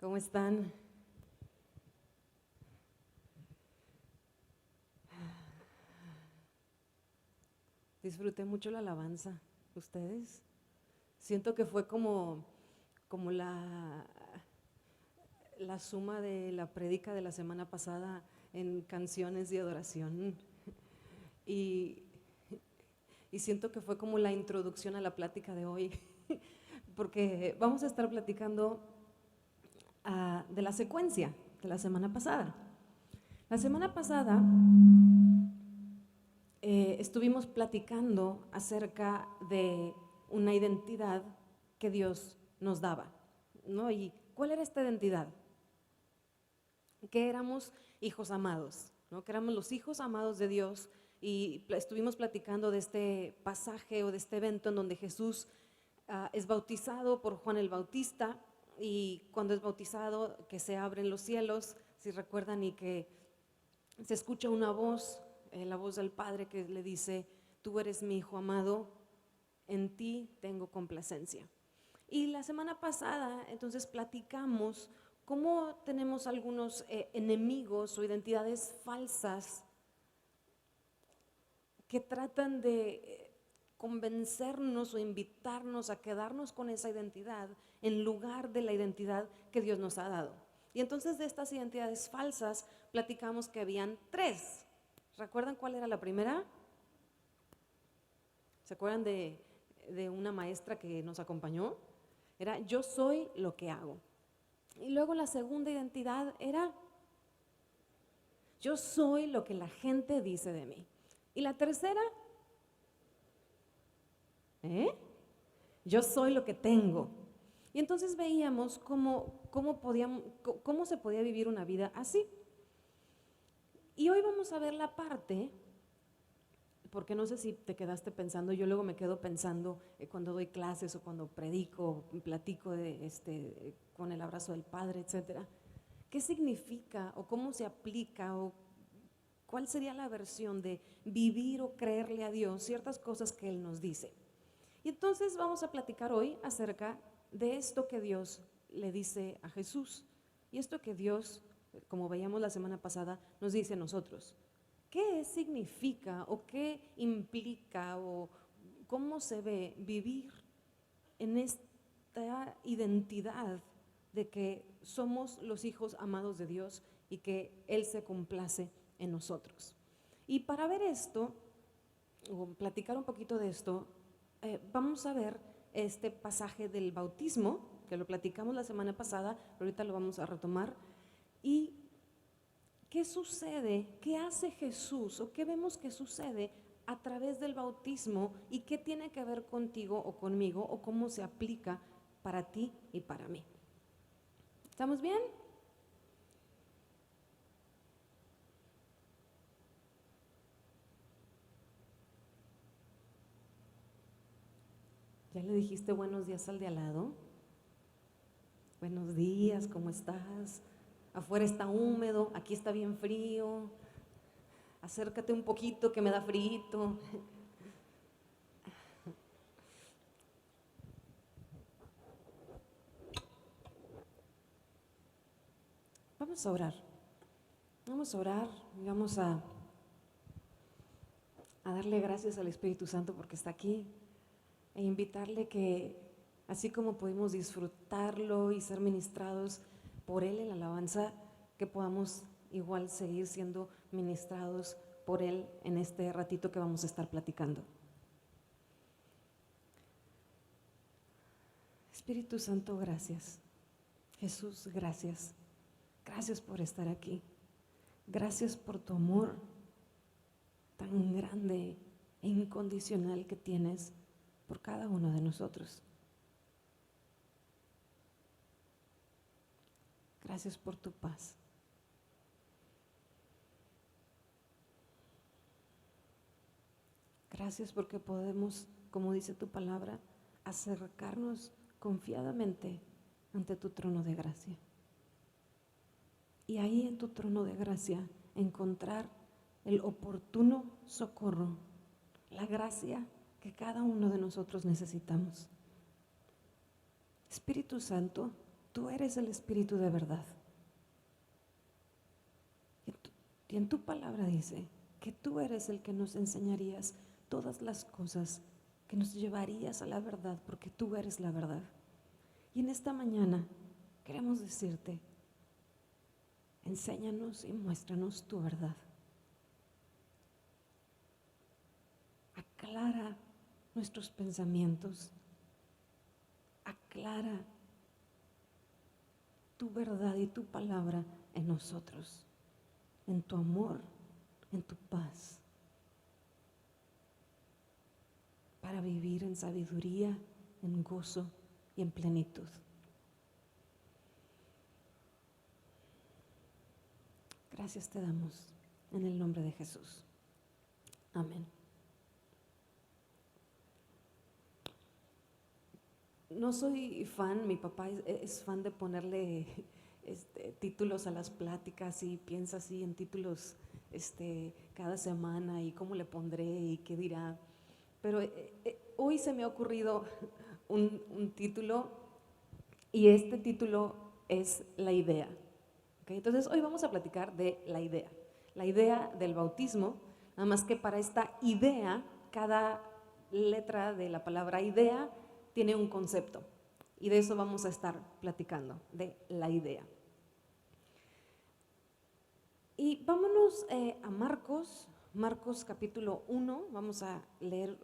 ¿Cómo están? Disfruté mucho la alabanza. ¿Ustedes? Siento que fue como la suma de la prédica de la semana pasada en canciones de adoración. Y, y siento que fue como la introducción a la plática de hoy, porque vamos a estar platicando de la secuencia de la semana pasada. La semana pasada estuvimos platicando acerca de una identidad que Dios nos daba, ¿no? ¿Y cuál era esta identidad? Que éramos hijos amados, ¿no? Que éramos los hijos amados de Dios, y estuvimos platicando de este pasaje o de este evento en donde Jesús es bautizado por Juan el Bautista, y cuando es bautizado que se abren los cielos, si recuerdan, y que se escucha una voz, la voz del Padre, que le dice: tú eres mi hijo amado, en ti tengo complacencia. Y la semana pasada entonces platicamos cómo tenemos algunos enemigos o identidades falsas que tratan de convencernos o invitarnos a quedarnos con esa identidad en lugar de la identidad que Dios nos ha dado. Y entonces de estas identidades falsas platicamos que habían tres. ¿Recuerdan cuál era la primera? ¿Se acuerdan de una maestra que nos acompañó? Era: yo soy lo que hago. Y luego la segunda identidad era: yo soy lo que la gente dice de mí. Y la tercera, yo soy lo que tengo. Y entonces veíamos cómo se podía vivir una vida así. Y hoy vamos a ver la parte, porque no sé si te quedaste pensando, yo luego me quedo pensando cuando doy clases o cuando predico, platico con el abrazo del Padre, etcétera. ¿Qué significa o cómo se aplica o cuál sería la versión de vivir o creerle a Dios ciertas cosas que Él nos dice? Y entonces vamos a platicar hoy acerca de esto que Dios le dice a Jesús, y esto que Dios, como veíamos la semana pasada, nos dice a nosotros. ¿Qué significa o qué implica o cómo se ve vivir en esta identidad de que somos los hijos amados de Dios y que Él se complace en nosotros? Y para ver esto, o platicar un poquito de esto, vamos a ver este pasaje del bautismo, que lo platicamos la semana pasada, pero ahorita lo vamos a retomar. Y ¿qué sucede? ¿Qué hace Jesús? ¿O qué vemos que sucede a través del bautismo? ¿Y qué tiene que ver contigo o conmigo? ¿O cómo se aplica para ti y para mí? ¿Estamos bien? ¿Ya le dijiste buenos días al de al lado? Buenos días, ¿cómo estás? Afuera está húmedo, aquí está bien frío. Acércate un poquito que me da frío. Vamos a orar. Vamos a orar y vamos a darle gracias al Espíritu Santo porque está aquí, e invitarle que, así como pudimos disfrutarlo y ser ministrados por Él en la alabanza, que podamos igual seguir siendo ministrados por Él en este ratito que vamos a estar platicando. Espíritu Santo, gracias. Jesús, gracias. Gracias por estar aquí. Gracias por tu amor tan grande e incondicional que tienes por cada uno de nosotros. Gracias por tu paz. Gracias porque podemos, como dice tu palabra, acercarnos confiadamente ante tu trono de gracia. Y ahí en tu trono de gracia encontrar el oportuno socorro, la gracia que cada uno de nosotros necesitamos. Espíritu Santo, tú eres el Espíritu de verdad. Y en tu palabra dice que tú eres el que nos enseñarías todas las cosas, que nos llevarías a la verdad, porque tú eres la verdad. Y en esta mañana queremos decirte, enséñanos y muéstranos tu verdad. Aclara nuestros pensamientos, aclara tu verdad y tu palabra en nosotros, en tu amor, en tu paz, para vivir en sabiduría, en gozo y en plenitud. Gracias te damos en el nombre de Jesús. Amén. No soy fan, mi papá es fan de ponerle títulos a las pláticas y piensa así en títulos cada semana y cómo le pondré y qué dirá. Pero hoy se me ha ocurrido un título y este título es La idea. ¿Okay? Entonces hoy vamos a platicar de la idea del bautismo, nada más que para esta idea, cada letra de la palabra idea tiene un concepto y de eso vamos a estar platicando, de la idea. Y vámonos a Marcos capítulo 1, vamos a leer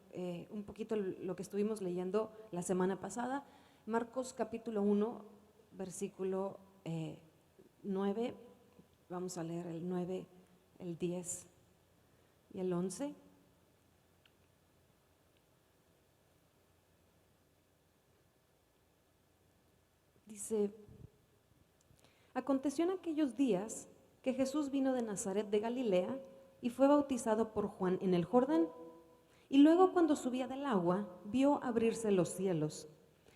un poquito lo que estuvimos leyendo la semana pasada. Marcos capítulo 1, versículo 9, vamos a leer el 9, el 10 y el 11. Dice, aconteció en aquellos días que Jesús vino de Nazaret de Galilea y fue bautizado por Juan en el Jordán. Y luego cuando subía del agua, vio abrirse los cielos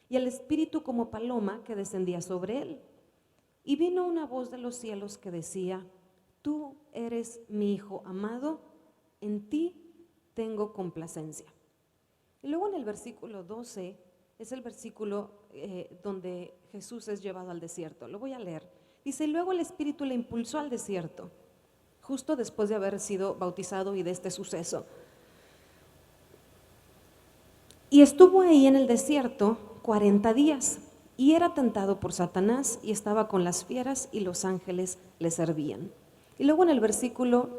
y el Espíritu como paloma que descendía sobre él. Y vino una voz de los cielos que decía, tú eres mi Hijo amado, en ti tengo complacencia. Y luego en el versículo 12 es el versículo donde Jesús es llevado al desierto. Lo voy a leer. Dice, luego el Espíritu le impulsó al desierto, justo después de haber sido bautizado y de este suceso. Y estuvo ahí en el desierto 40 días y era tentado por Satanás y estaba con las fieras y los ángeles le servían. Y luego en el versículo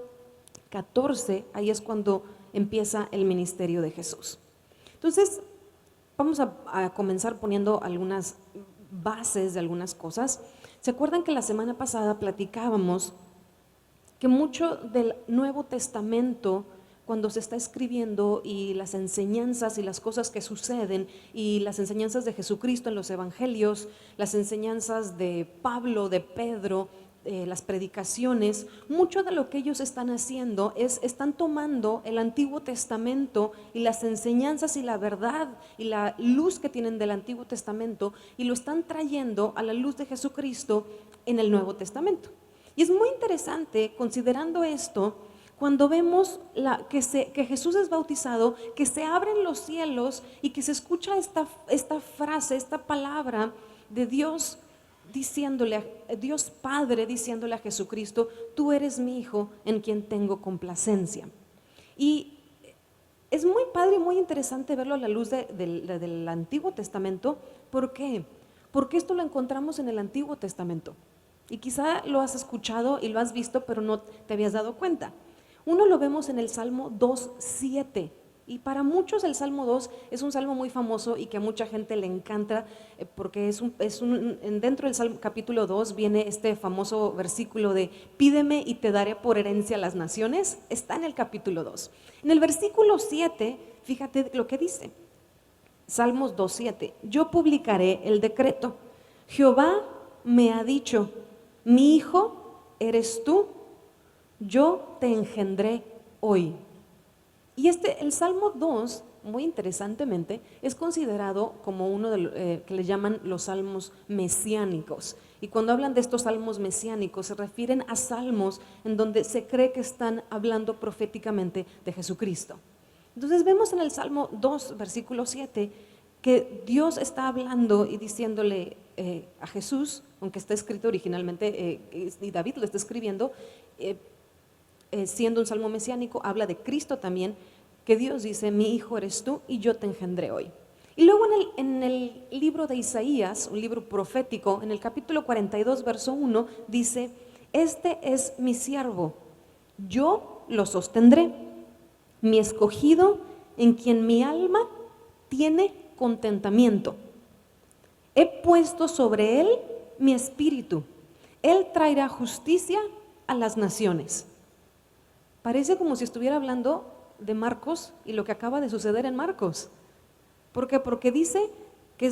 14, ahí es cuando empieza el ministerio de Jesús. Entonces, vamos a comenzar poniendo algunas bases de algunas cosas. ¿Se acuerdan que la semana pasada platicábamos que mucho del Nuevo Testamento, cuando se está escribiendo y las enseñanzas y las cosas que suceden y las enseñanzas de Jesucristo en los evangelios, las enseñanzas de Pablo, de Pedro, las predicaciones, mucho de lo que ellos están haciendo están tomando el Antiguo Testamento y las enseñanzas y la verdad y la luz que tienen del Antiguo Testamento y lo están trayendo a la luz de Jesucristo en el Nuevo Testamento. Y es muy interesante considerando esto, cuando vemos que Jesús es bautizado, que se abren los cielos y que se escucha esta frase, esta palabra de Dios diciéndole, Dios Padre diciéndole a Jesucristo, tú eres mi Hijo en quien tengo complacencia. Y es muy padre y muy interesante verlo a la luz del Antiguo Testamento. ¿Por qué? Porque esto lo encontramos en el Antiguo Testamento. Y quizá lo has escuchado y lo has visto, pero no te habías dado cuenta. Uno lo vemos en el Salmo 2:7. Y para muchos el Salmo 2 es un salmo muy famoso y que a mucha gente le encanta porque dentro del Salmo capítulo 2 viene este famoso versículo de pídeme y te daré por herencia a las naciones. Está en el capítulo 2. En el versículo 7, fíjate lo que dice. Salmos 2:7. Yo publicaré el decreto. Jehová me ha dicho, mi hijo eres tú, yo te engendré hoy. Y el Salmo 2, muy interesantemente, es considerado como uno que le llaman los salmos mesiánicos. Y cuando hablan de estos salmos mesiánicos, se refieren a salmos en donde se cree que están hablando proféticamente de Jesucristo. Entonces vemos en el Salmo 2, versículo 7, que Dios está hablando y diciéndole a Jesús, aunque está escrito originalmente, y David lo está escribiendo, siendo un salmo mesiánico, habla de Cristo también, que Dios dice, mi hijo eres tú y yo te engendré hoy. Y luego en el libro de Isaías, un libro profético, en el capítulo 42, verso 1, dice, este es mi siervo, yo lo sostendré, mi escogido en quien mi alma tiene contentamiento. He puesto sobre él mi espíritu, él traerá justicia a las naciones. Parece como si estuviera hablando de Marcos y lo que acaba de suceder en Marcos. ¿Por qué? Porque dice que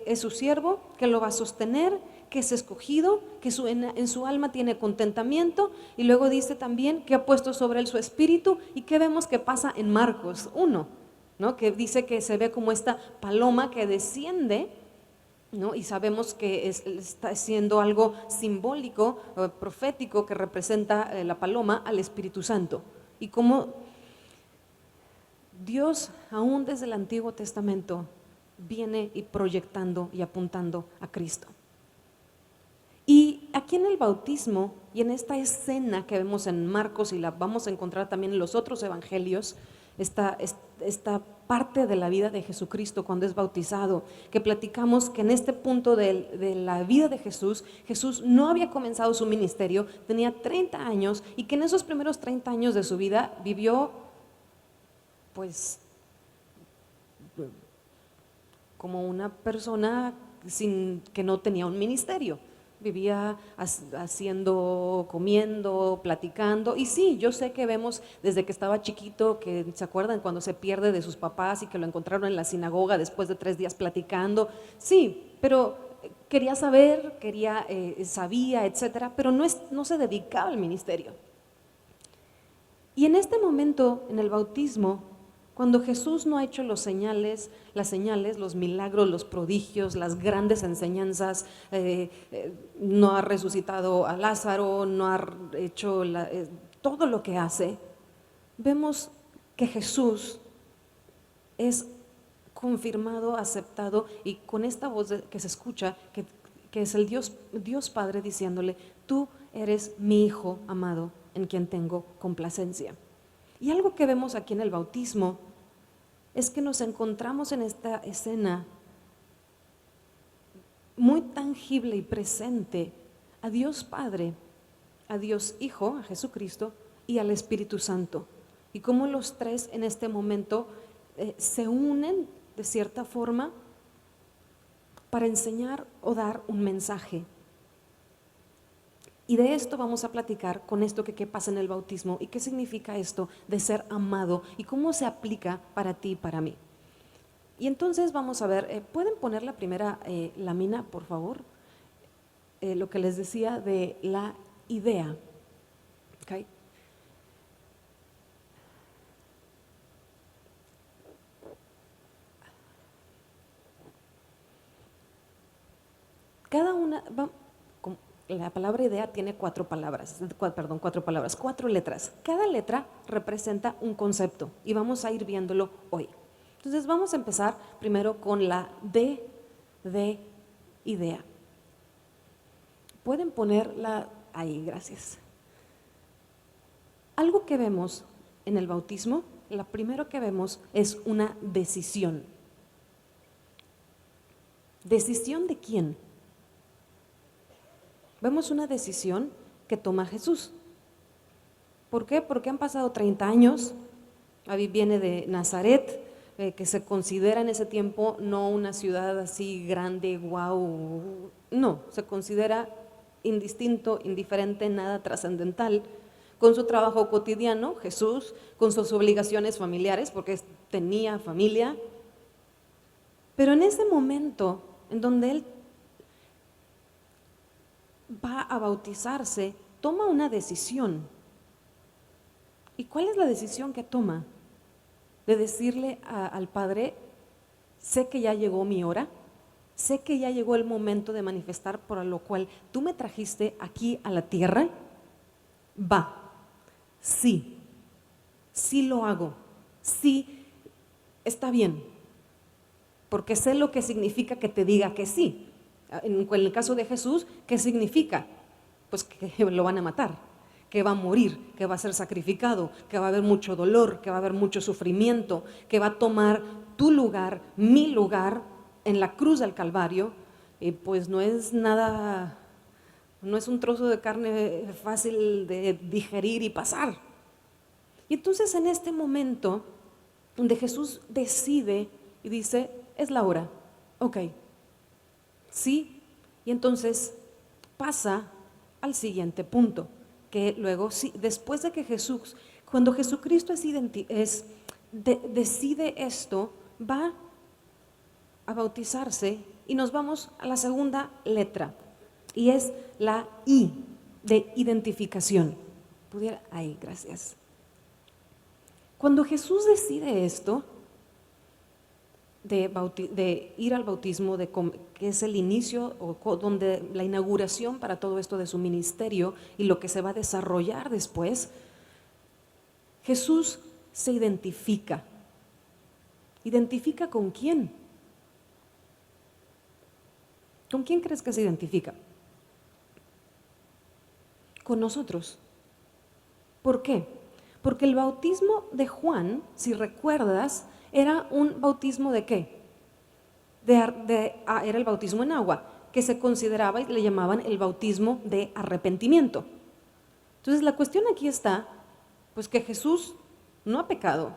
es su siervo, que lo va a sostener, que es escogido, que en su alma tiene contentamiento, y luego dice también que ha puesto sobre él su espíritu. ¿Y qué vemos que pasa en Marcos 1? ¿No? Que dice que se ve como esta paloma que desciende, ¿no? Y sabemos que está siendo algo simbólico, profético, que representa la paloma al Espíritu Santo. Y como Dios, aún desde el Antiguo Testamento, viene y proyectando y apuntando a Cristo. Y aquí en el bautismo y en esta escena que vemos en Marcos y la vamos a encontrar también en los otros evangelios, esta parte de la vida de Jesucristo cuando es bautizado, que platicamos que en este punto de la vida de Jesús, Jesús no había comenzado su ministerio, tenía 30 años y que en esos primeros 30 años de su vida vivió pues como una persona que no tenía un ministerio. Vivía haciendo, comiendo, platicando. Y sí, yo sé que vemos desde que estaba chiquito, que se acuerdan cuando se pierde de sus papás y que lo encontraron en la sinagoga después de 3 días platicando. Sí, pero quería saber, sabía, etcétera, pero no se dedicaba al ministerio. Y en este momento, en el bautismo, cuando Jesús no ha hecho las señales, los milagros, los prodigios, las grandes enseñanzas, no ha resucitado a Lázaro, no ha hecho todo lo que hace, vemos que Jesús es confirmado, aceptado, y con esta voz que se escucha, que es el Dios Padre diciéndole, tú eres mi Hijo amado, en quien tengo complacencia. Y algo que vemos aquí en el bautismo es que nos encontramos en esta escena muy tangible y presente a Dios Padre, a Dios Hijo, a Jesucristo y al Espíritu Santo. Y cómo los tres en este momento se unen de cierta forma para enseñar o dar un mensaje. Y de esto vamos a platicar con esto que pasa en el bautismo y qué significa esto de ser amado y cómo se aplica para ti y para mí. Y entonces vamos a ver, ¿pueden poner la primera lámina, por favor? Lo que les decía de la idea. ¿Okay? Cada una, la palabra idea tiene 4 letras. Cada letra representa un concepto y vamos a ir viéndolo hoy. Entonces vamos a empezar primero con la D de idea. Pueden ponerla ahí, gracias. Algo que vemos en el bautismo, lo primero que vemos es una decisión. ¿Decisión de quién? Vemos una decisión que toma Jesús. ¿Por qué? Porque han pasado 30 años, viene de Nazaret, que se considera en ese tiempo no una ciudad así grande, guau, no, se considera indistinto, indiferente, nada trascendental, con su trabajo cotidiano, Jesús, con sus obligaciones familiares, porque tenía familia, pero en ese momento en donde él va a bautizarse, toma una decisión. ¿Y cuál es la decisión que toma? De decirle al Padre, sé que ya llegó mi hora, sé que ya llegó el momento de manifestar por lo cual tú me trajiste aquí a la tierra, va, sí lo hago, sí, está bien, porque sé lo que significa que te diga que sí. En el caso de Jesús, ¿qué significa? Pues que lo van a matar, que va a morir, que va a ser sacrificado, que va a haber mucho dolor, que va a haber mucho sufrimiento, que va a tomar tu lugar, mi lugar en la cruz del Calvario. Y pues no es nada, no es un trozo de carne fácil de digerir y pasar. Y entonces en este momento donde Jesús decide y dice, es la hora, ok, sí, y entonces pasa al siguiente punto, que luego, sí, después de que cuando Jesucristo decide esto, va a bautizarse y nos vamos a la segunda letra, y es la I de identificación. Ahí, gracias. Cuando Jesús decide esto, de ir al bautismo, que es el inicio, donde la inauguración para todo esto de su ministerio y lo que se va a desarrollar después, Jesús se identifica. ¿Identifica con quién? ¿Con quién crees que se identifica? Con nosotros. ¿Por qué? Porque el bautismo de Juan, si recuerdas, era un bautismo ¿de qué? Era el bautismo en agua, que se consideraba y le llamaban el bautismo de arrepentimiento. Entonces la cuestión aquí está, pues que Jesús no ha pecado.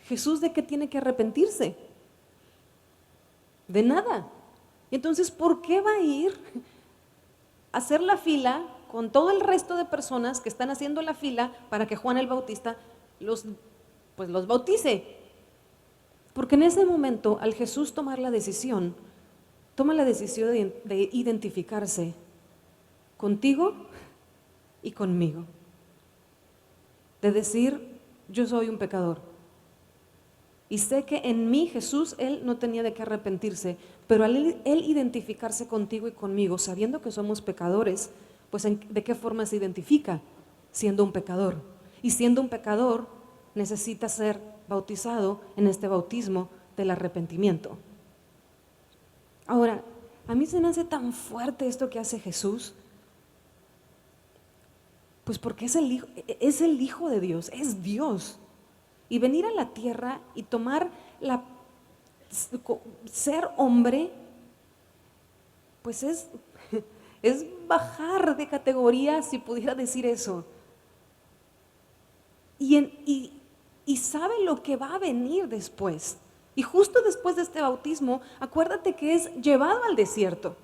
¿Jesús de qué tiene que arrepentirse? De nada. Y entonces, ¿por qué va a ir a hacer la fila con todo el resto de personas que están haciendo la fila para que Juan el Bautista los bautice? Porque en ese momento, al Jesús tomar la decisión, toma la decisión de identificarse contigo y conmigo. De decir, yo soy un pecador. Y sé que en mí Jesús, Él no tenía de qué arrepentirse, pero al Él identificarse contigo y conmigo, sabiendo que somos pecadores, pues ¿de qué forma se identifica? Siendo un pecador. Y siendo un pecador, necesita ser bautizado en este bautismo del arrepentimiento. Ahora, a mí se me hace tan fuerte esto que hace Jesús, pues porque es el Hijo de Dios, es Dios. Y venir a la tierra y ser hombre, pues es bajar de categoría, si pudiera decir eso. Y sabe lo que va a venir después. Y justo después de este bautismo, acuérdate que es llevado al desierto.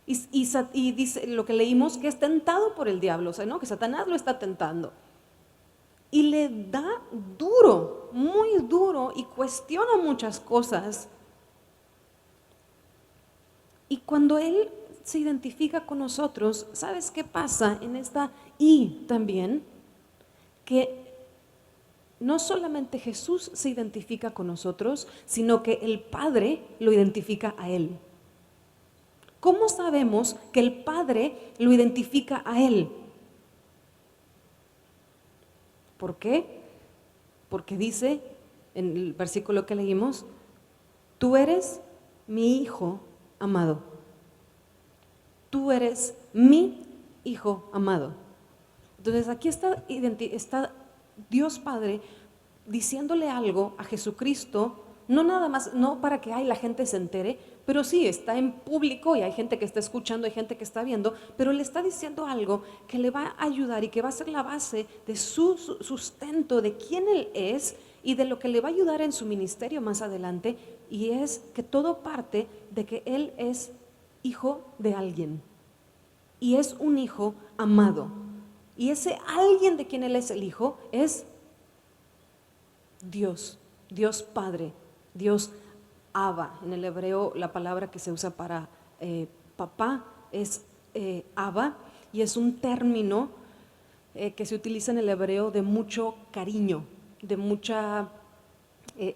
Y dice lo que leímos, que es tentado por el diablo, o sea, ¿no? Que Satanás lo está tentando. Y le da duro, muy duro, y cuestiona muchas cosas. Y cuando Él se identifica con nosotros, ¿sabes qué pasa en esta I también? Que no solamente Jesús se identifica con nosotros, sino que el Padre lo identifica a Él. ¿Cómo sabemos que el Padre lo identifica a Él? ¿Por qué? Porque dice en el versículo que leímos, tú eres mi Hijo amado. Tú eres mi Hijo amado. Entonces aquí está Dios Padre diciéndole algo a Jesucristo, no nada más, no para que la gente se entere, pero sí, está en público y hay gente que está escuchando, hay gente que está viendo, pero le está diciendo algo que le va a ayudar y que va a ser la base de su sustento, de quién Él es y de lo que le va a ayudar en su ministerio más adelante, y es que todo parte de que Él es hijo de alguien y es un hijo amado. Y ese alguien de quien Él es el hijo es Dios, Dios Padre, Dios Abba. En el hebreo la palabra que se usa para papá es Abba, y es un término que se utiliza en el hebreo de mucho cariño, de mucha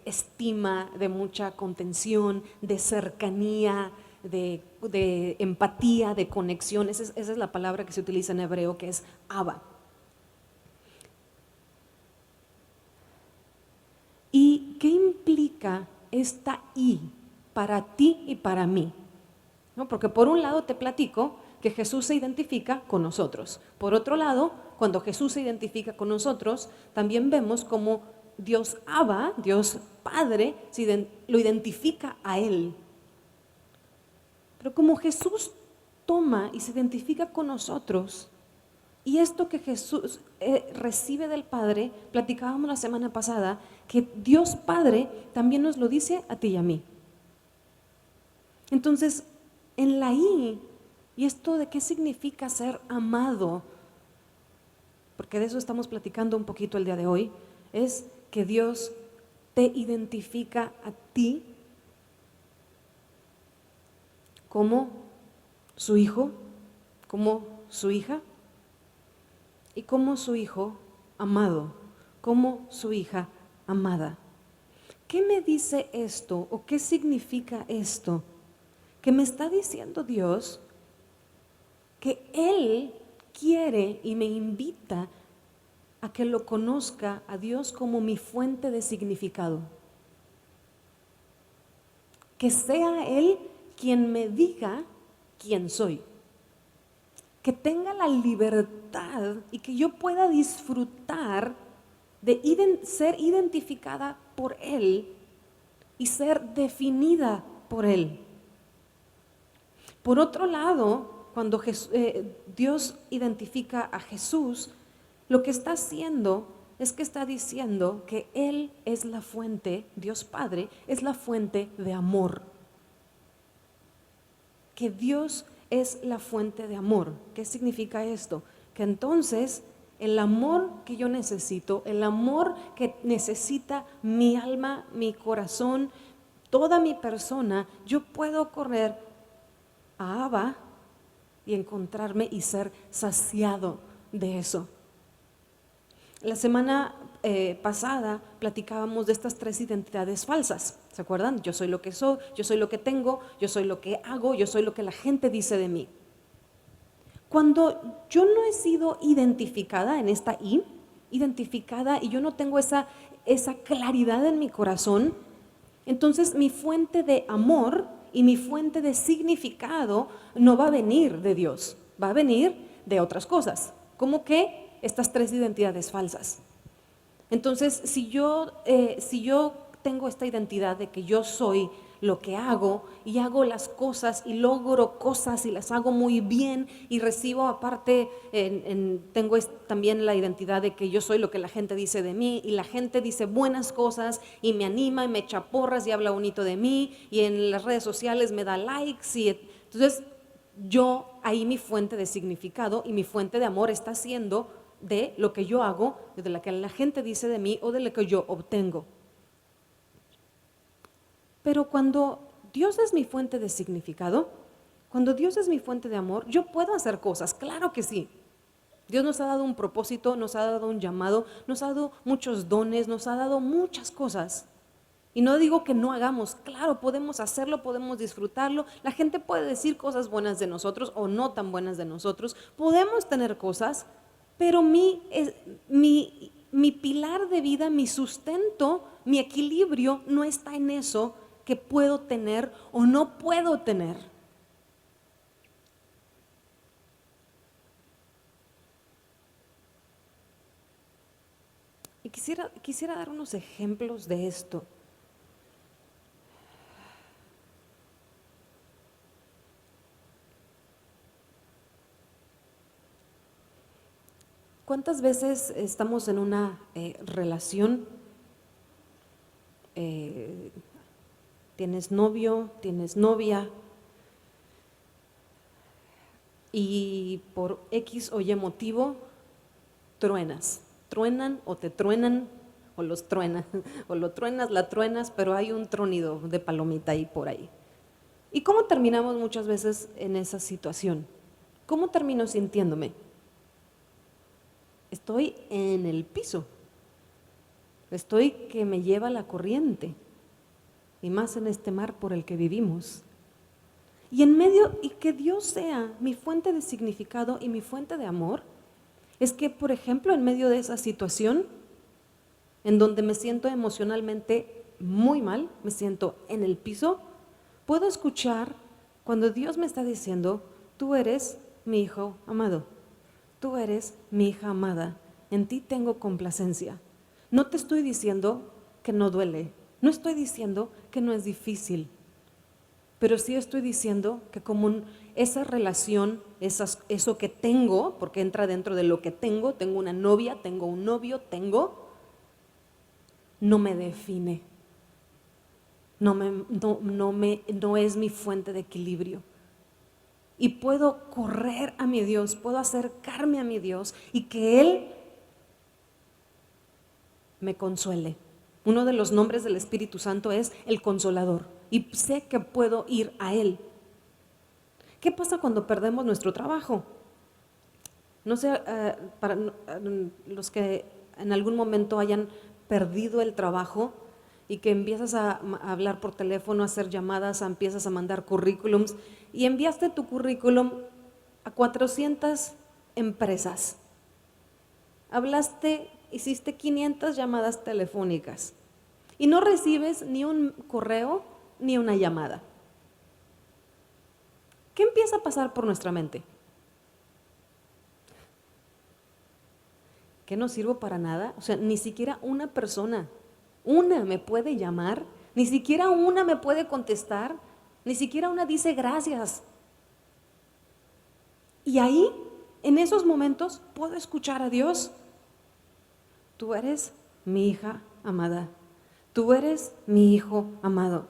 estima, de mucha contención, de cercanía, de empatía, de conexión. Esa es la palabra que se utiliza en hebreo, que es Abba. ¿Y qué implica esta I para ti y para mí, ¿no? Porque por un lado te platico que Jesús se identifica con nosotros. Por otro lado, cuando Jesús se identifica con nosotros, también vemos cómo Dios Abba, Dios Padre, lo identifica a Él. Pero como Jesús toma y se identifica con nosotros, y esto que Jesús recibe del Padre, platicábamos la semana pasada, que Dios Padre también nos lo dice a ti y a mí. Entonces, en la ¿y esto de qué significa ser amado? Porque de eso estamos platicando un poquito el día de hoy, es que Dios te identifica a ti como su hijo, como su hija, y como su hijo amado, como su hija amada. ¿Qué me dice esto o qué significa esto? Que me está diciendo Dios que Él quiere y me invita a que lo conozca a Dios como mi fuente de significado. Que sea Él quien me diga quién soy. Que tenga la libertad y que yo pueda disfrutar de ser identificada por Él y ser definida por Él. Por otro lado, cuando Dios identifica a Jesús, lo que está haciendo es que está diciendo que Él es la fuente, Dios Padre, es la fuente de amor. Que Dios es la fuente de amor. ¿Qué significa esto? Que entonces el amor que yo necesito, el amor que necesita mi alma, mi corazón, toda mi persona, yo puedo correr a Abba y encontrarme y ser saciado de eso. La semana pasada platicábamos de estas 3 identidades falsas, ¿se acuerdan? Yo soy lo que soy, yo soy lo que tengo, yo soy lo que hago, yo soy lo que la gente dice de mí. Cuando yo no he sido identificada en esta identificada y yo no tengo esa claridad en mi corazón, entonces mi fuente de amor y mi fuente de significado no va a venir de Dios, va a venir de otras cosas, como que estas 3 identidades falsas. Entonces, si yo tengo esta identidad de que yo soy lo que hago y hago las cosas y logro cosas y las hago muy bien y recibo aparte, tengo también la identidad de que yo soy lo que la gente dice de mí y la gente dice buenas cosas y me anima y me echa porras y habla bonito de mí y en las redes sociales me da likes y entonces ahí mi fuente de significado y mi fuente de amor está siendo de lo que yo hago, de lo que la gente dice de mí o de lo que yo obtengo. Pero cuando Dios es mi fuente de significado, cuando Dios es mi fuente de amor, yo puedo hacer cosas, claro que sí. Dios nos ha dado un propósito, nos ha dado un llamado, nos ha dado muchos dones, nos ha dado muchas cosas. Y no digo que no hagamos, claro, podemos hacerlo, podemos disfrutarlo. La gente puede decir cosas buenas de nosotros o no tan buenas de nosotros. Podemos tener cosas, pero mi pilar de vida, mi sustento, mi equilibrio no está en eso que puedo tener o no puedo tener. Y quisiera dar unos ejemplos de esto. ¿Cuántas veces estamos en una relación? Tienes novio, tienes novia y por X o Y motivo truenan o te truenan o los truenan o lo truenas, la truenas, pero hay un tronido de palomita ahí por ahí. ¿Y cómo terminamos muchas veces en esa situación? ¿Cómo termino sintiéndome? Estoy en el piso, estoy que me lleva la corriente. Y más en este mar por el que vivimos. Y que Dios sea mi fuente de significado y mi fuente de amor, es que, por ejemplo, en medio de esa situación, en donde me siento emocionalmente muy mal, me siento en el piso, Puedo escuchar cuando Dios me está diciendo, tú eres mi hijo amado, tú eres mi hija amada, en ti tengo complacencia. No te estoy diciendo que no duele, no estoy diciendo que no es difícil, pero sí estoy diciendo que como esa relación, eso que tengo, porque entra dentro de lo que tengo una novia, tengo un novio, no me define, no es mi fuente de equilibrio. Y puedo correr a mi Dios, puedo acercarme a mi Dios y que Él me consuele. Uno de los nombres del Espíritu Santo es el Consolador y sé que puedo ir a Él. ¿Qué pasa cuando perdemos nuestro trabajo? No sé, para los que en algún momento hayan perdido el trabajo y que empiezas a hablar por teléfono, a hacer llamadas, empiezas a mandar currículums y enviaste tu currículum a 400 empresas. Hablaste, hiciste 500 llamadas telefónicas y no recibes ni un correo ni una llamada. ¿Qué empieza a pasar por nuestra mente? ¿Que no sirvo para nada? O sea, ni siquiera una persona, una me puede llamar, ni siquiera una me puede contestar, ni siquiera una dice gracias. Y ahí, en esos momentos, puedo escuchar a Dios. Tú eres mi hija amada, tú eres mi hijo amado.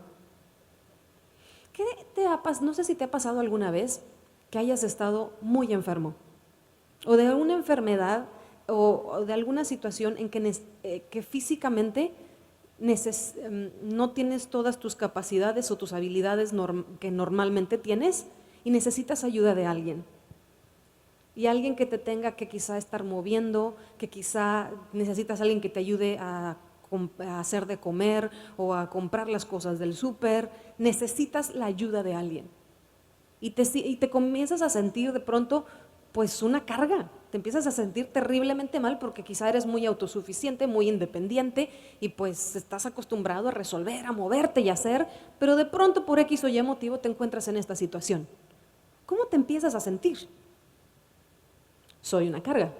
¿Qué te ha pasado? No sé si te ha pasado alguna vez que hayas estado muy enfermo o de una enfermedad o de alguna situación en que físicamente no tienes todas tus capacidades o tus habilidades que normalmente tienes y necesitas ayuda de alguien. Y alguien que te tenga que quizá estar moviendo, que quizá necesitas a alguien que te ayude a hacer de comer o a comprar las cosas del súper, necesitas la ayuda de alguien. Y te comienzas a sentir de pronto pues una carga, te empiezas a sentir terriblemente mal porque quizá eres muy autosuficiente, muy independiente y pues estás acostumbrado a resolver, a moverte y a hacer, pero de pronto por X o Y motivo te encuentras en esta situación. ¿Cómo te empiezas a sentir? Soy una carga.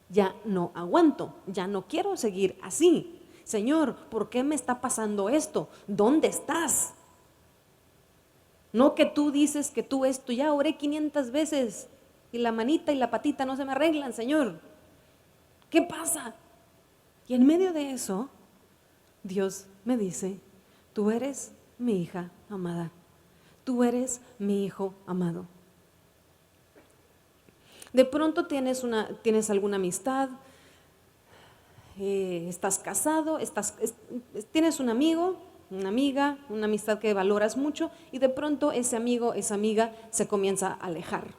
Ya no aguanto, ya no quiero seguir así. Señor, ¿por qué me está pasando esto? ¿Dónde estás? No que tú dices que tú esto, ya oré 500 veces y la manita y la patita no se me arreglan, Señor. ¿Qué pasa? Y en medio de eso, Dios me dice, tú eres mi hija amada, tú eres mi hijo amado. De pronto tienes alguna amistad, estás casado, tienes un amigo, una amiga, una amistad que valoras mucho y de pronto ese amigo, esa amiga se comienza a alejar.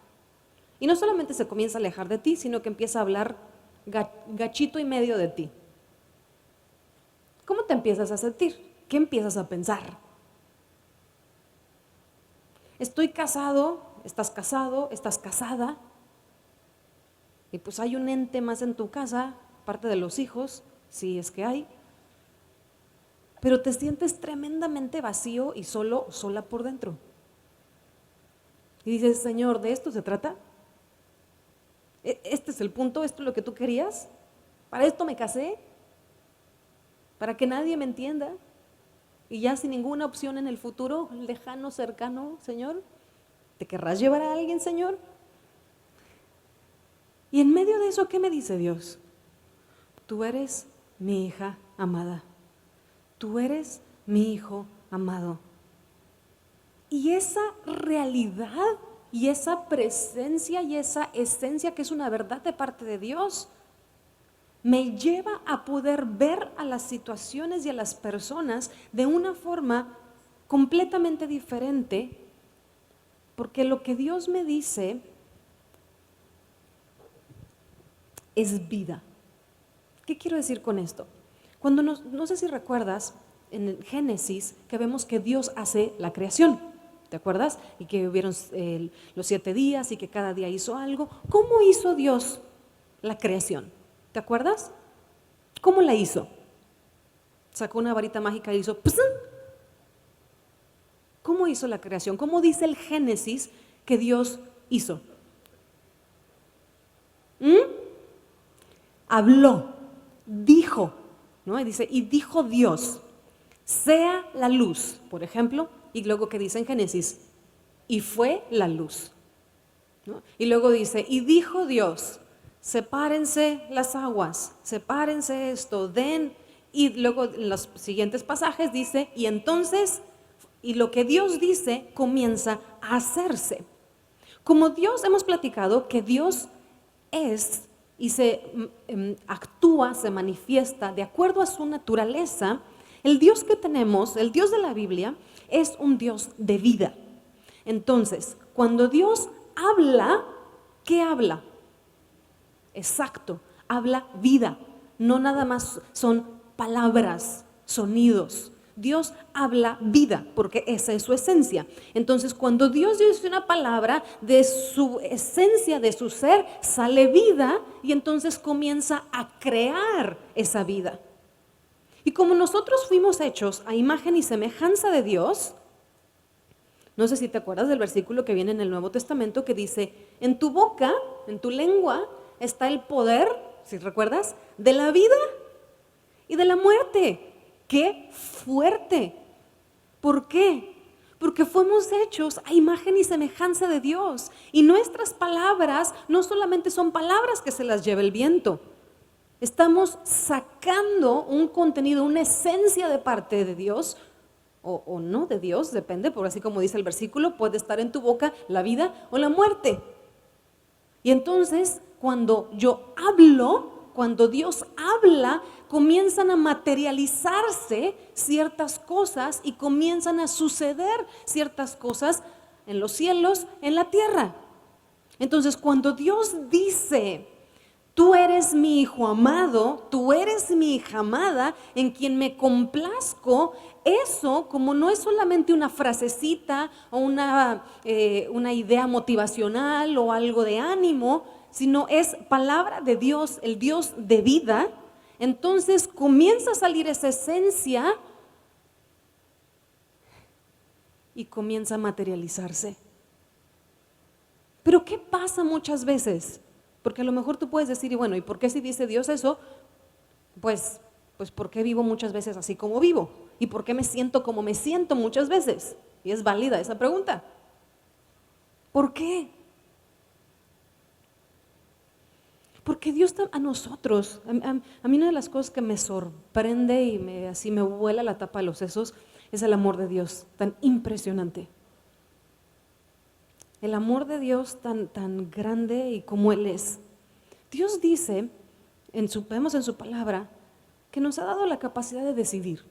Y no solamente se comienza a alejar de ti, sino que empieza a hablar gachito y medio de ti. ¿Cómo te empiezas a sentir? ¿Qué empiezas a pensar? Estoy casado, estás casada, y pues hay un ente más en tu casa, aparte de los hijos, si es que hay, pero te sientes tremendamente vacío y sola por dentro. Y dices, Señor, ¿de esto se trata? ¿Este es el punto? ¿Esto es lo que tú querías? ¿Para esto me casé? ¿Para que nadie me entienda? Y ya sin ninguna opción en el futuro, lejano, cercano, Señor, ¿te querrás llevar a alguien, Señor? Y en medio de eso, ¿qué me dice Dios? Tú eres mi hija amada. Tú eres mi hijo amado. Y esa realidad y esa presencia y esa esencia que es una verdad de parte de Dios me lleva a poder ver a las situaciones y a las personas de una forma completamente diferente, porque lo que Dios me dice es vida. ¿Qué quiero decir con esto? Cuando no sé si recuerdas en el Génesis que vemos que Dios hace la creación, ¿te acuerdas? Y que hubieron los 7 días y que cada día hizo algo. ¿Cómo hizo Dios la creación? ¿Te acuerdas? ¿Cómo la hizo? Sacó una varita mágica y hizo ¡psum! ¿cómo hizo la creación? ¿Cómo dice el Génesis que Dios hizo? Habló, dijo, ¿no? Y dice, y dijo Dios, sea la luz, por ejemplo, y luego que dice en Génesis, y fue la luz, ¿no? Y luego dice, y dijo Dios, sepárense las aguas, sepárense esto, den, y luego en los siguientes pasajes dice, y entonces, y lo que Dios dice comienza a hacerse. Como Dios, hemos platicado que Dios es y se actúa, se manifiesta de acuerdo a su naturaleza. El Dios que tenemos, el Dios de la Biblia, es un Dios de vida. Entonces, cuando Dios habla, ¿qué habla? Exacto, habla vida. No nada más son palabras, sonidos. Dios habla vida, porque esa es su esencia. Entonces, cuando Dios dice una palabra, de su esencia, de su ser, sale vida y entonces comienza a crear esa vida. Y como nosotros fuimos hechos a imagen y semejanza de Dios, no sé si te acuerdas del versículo que viene en el Nuevo Testamento que dice, en tu boca, en tu lengua, está el poder, si recuerdas, de la vida y de la muerte. ¡Qué fuerte! ¿Por qué? Porque fuimos hechos a imagen y semejanza de Dios. Y nuestras palabras no solamente son palabras que se las lleva el viento. Estamos sacando un contenido, una esencia de parte de Dios, o no de Dios, depende, porque así como dice el versículo, puede estar en tu boca la vida o la muerte. Y entonces, cuando yo hablo, cuando Dios habla, comienzan a materializarse ciertas cosas y comienzan a suceder ciertas cosas en los cielos, en la tierra. Entonces, cuando Dios dice, tú eres mi hijo amado, tú eres mi hija amada, en quien me complazco, eso, como no es solamente una frasecita o una idea motivacional o algo de ánimo, sino es palabra de Dios, el Dios de vida, entonces comienza a salir esa esencia y comienza a materializarse. Pero ¿qué pasa muchas veces? Porque a lo mejor tú puedes decir, y bueno, ¿y por qué si dice Dios eso? Pues ¿por qué vivo muchas veces así como vivo? ¿Y por qué me siento como me siento muchas veces? Y es válida esa pregunta. ¿Por qué? Porque Dios a nosotros, a mí una de las cosas que me sorprende y así me vuela la tapa de los sesos es el amor de Dios, tan impresionante. El amor de Dios tan grande y como Él es. Dios dice, vemos en su palabra, que nos ha dado la capacidad de decidir.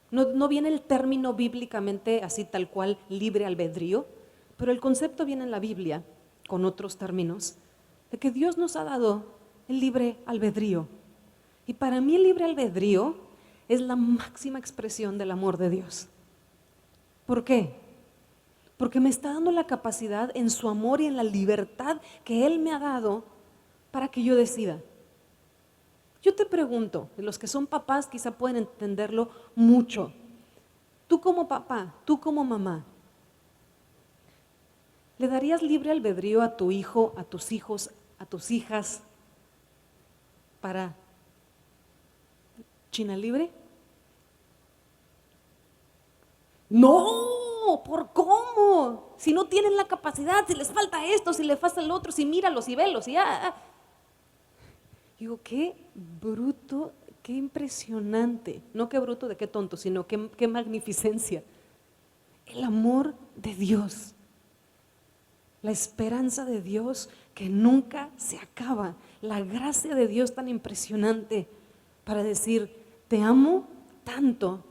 No viene el término bíblicamente así tal cual, libre albedrío, pero el concepto viene en la Biblia con otros términos, de que Dios nos ha dado el libre albedrío. Y para mí el libre albedrío es la máxima expresión del amor de Dios. ¿Por qué? Porque me está dando la capacidad en su amor y en la libertad que Él me ha dado para que yo decida. Yo te pregunto, los que son papás quizá pueden entenderlo mucho. Tú como papá, tú como mamá, ¿le darías libre albedrío a tu hijo, a tus hijos, a tus hijas para China libre? No, ¿por cómo? Si no tienen la capacidad, si les falta esto, si les falta el otro, si míralos y velos y ya. Digo, qué bruto, qué impresionante. No qué bruto de qué tonto, sino qué magnificencia. El amor de Dios. La esperanza de Dios que nunca se acaba. La gracia de Dios tan impresionante para decir, te amo tanto.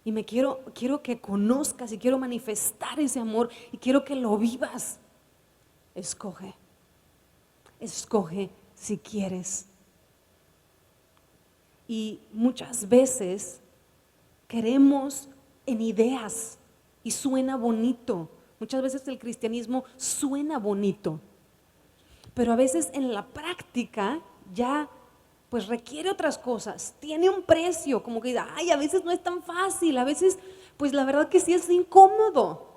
Y quiero que conozcas y quiero manifestar ese amor y quiero que lo vivas. Escoge si quieres. Y muchas veces queremos en ideas y suena bonito. Muchas veces el cristianismo suena bonito, pero a veces en la práctica ya pues requiere otras cosas, tiene un precio, como que a veces no es tan fácil, a veces Pues la verdad que sí es incómodo.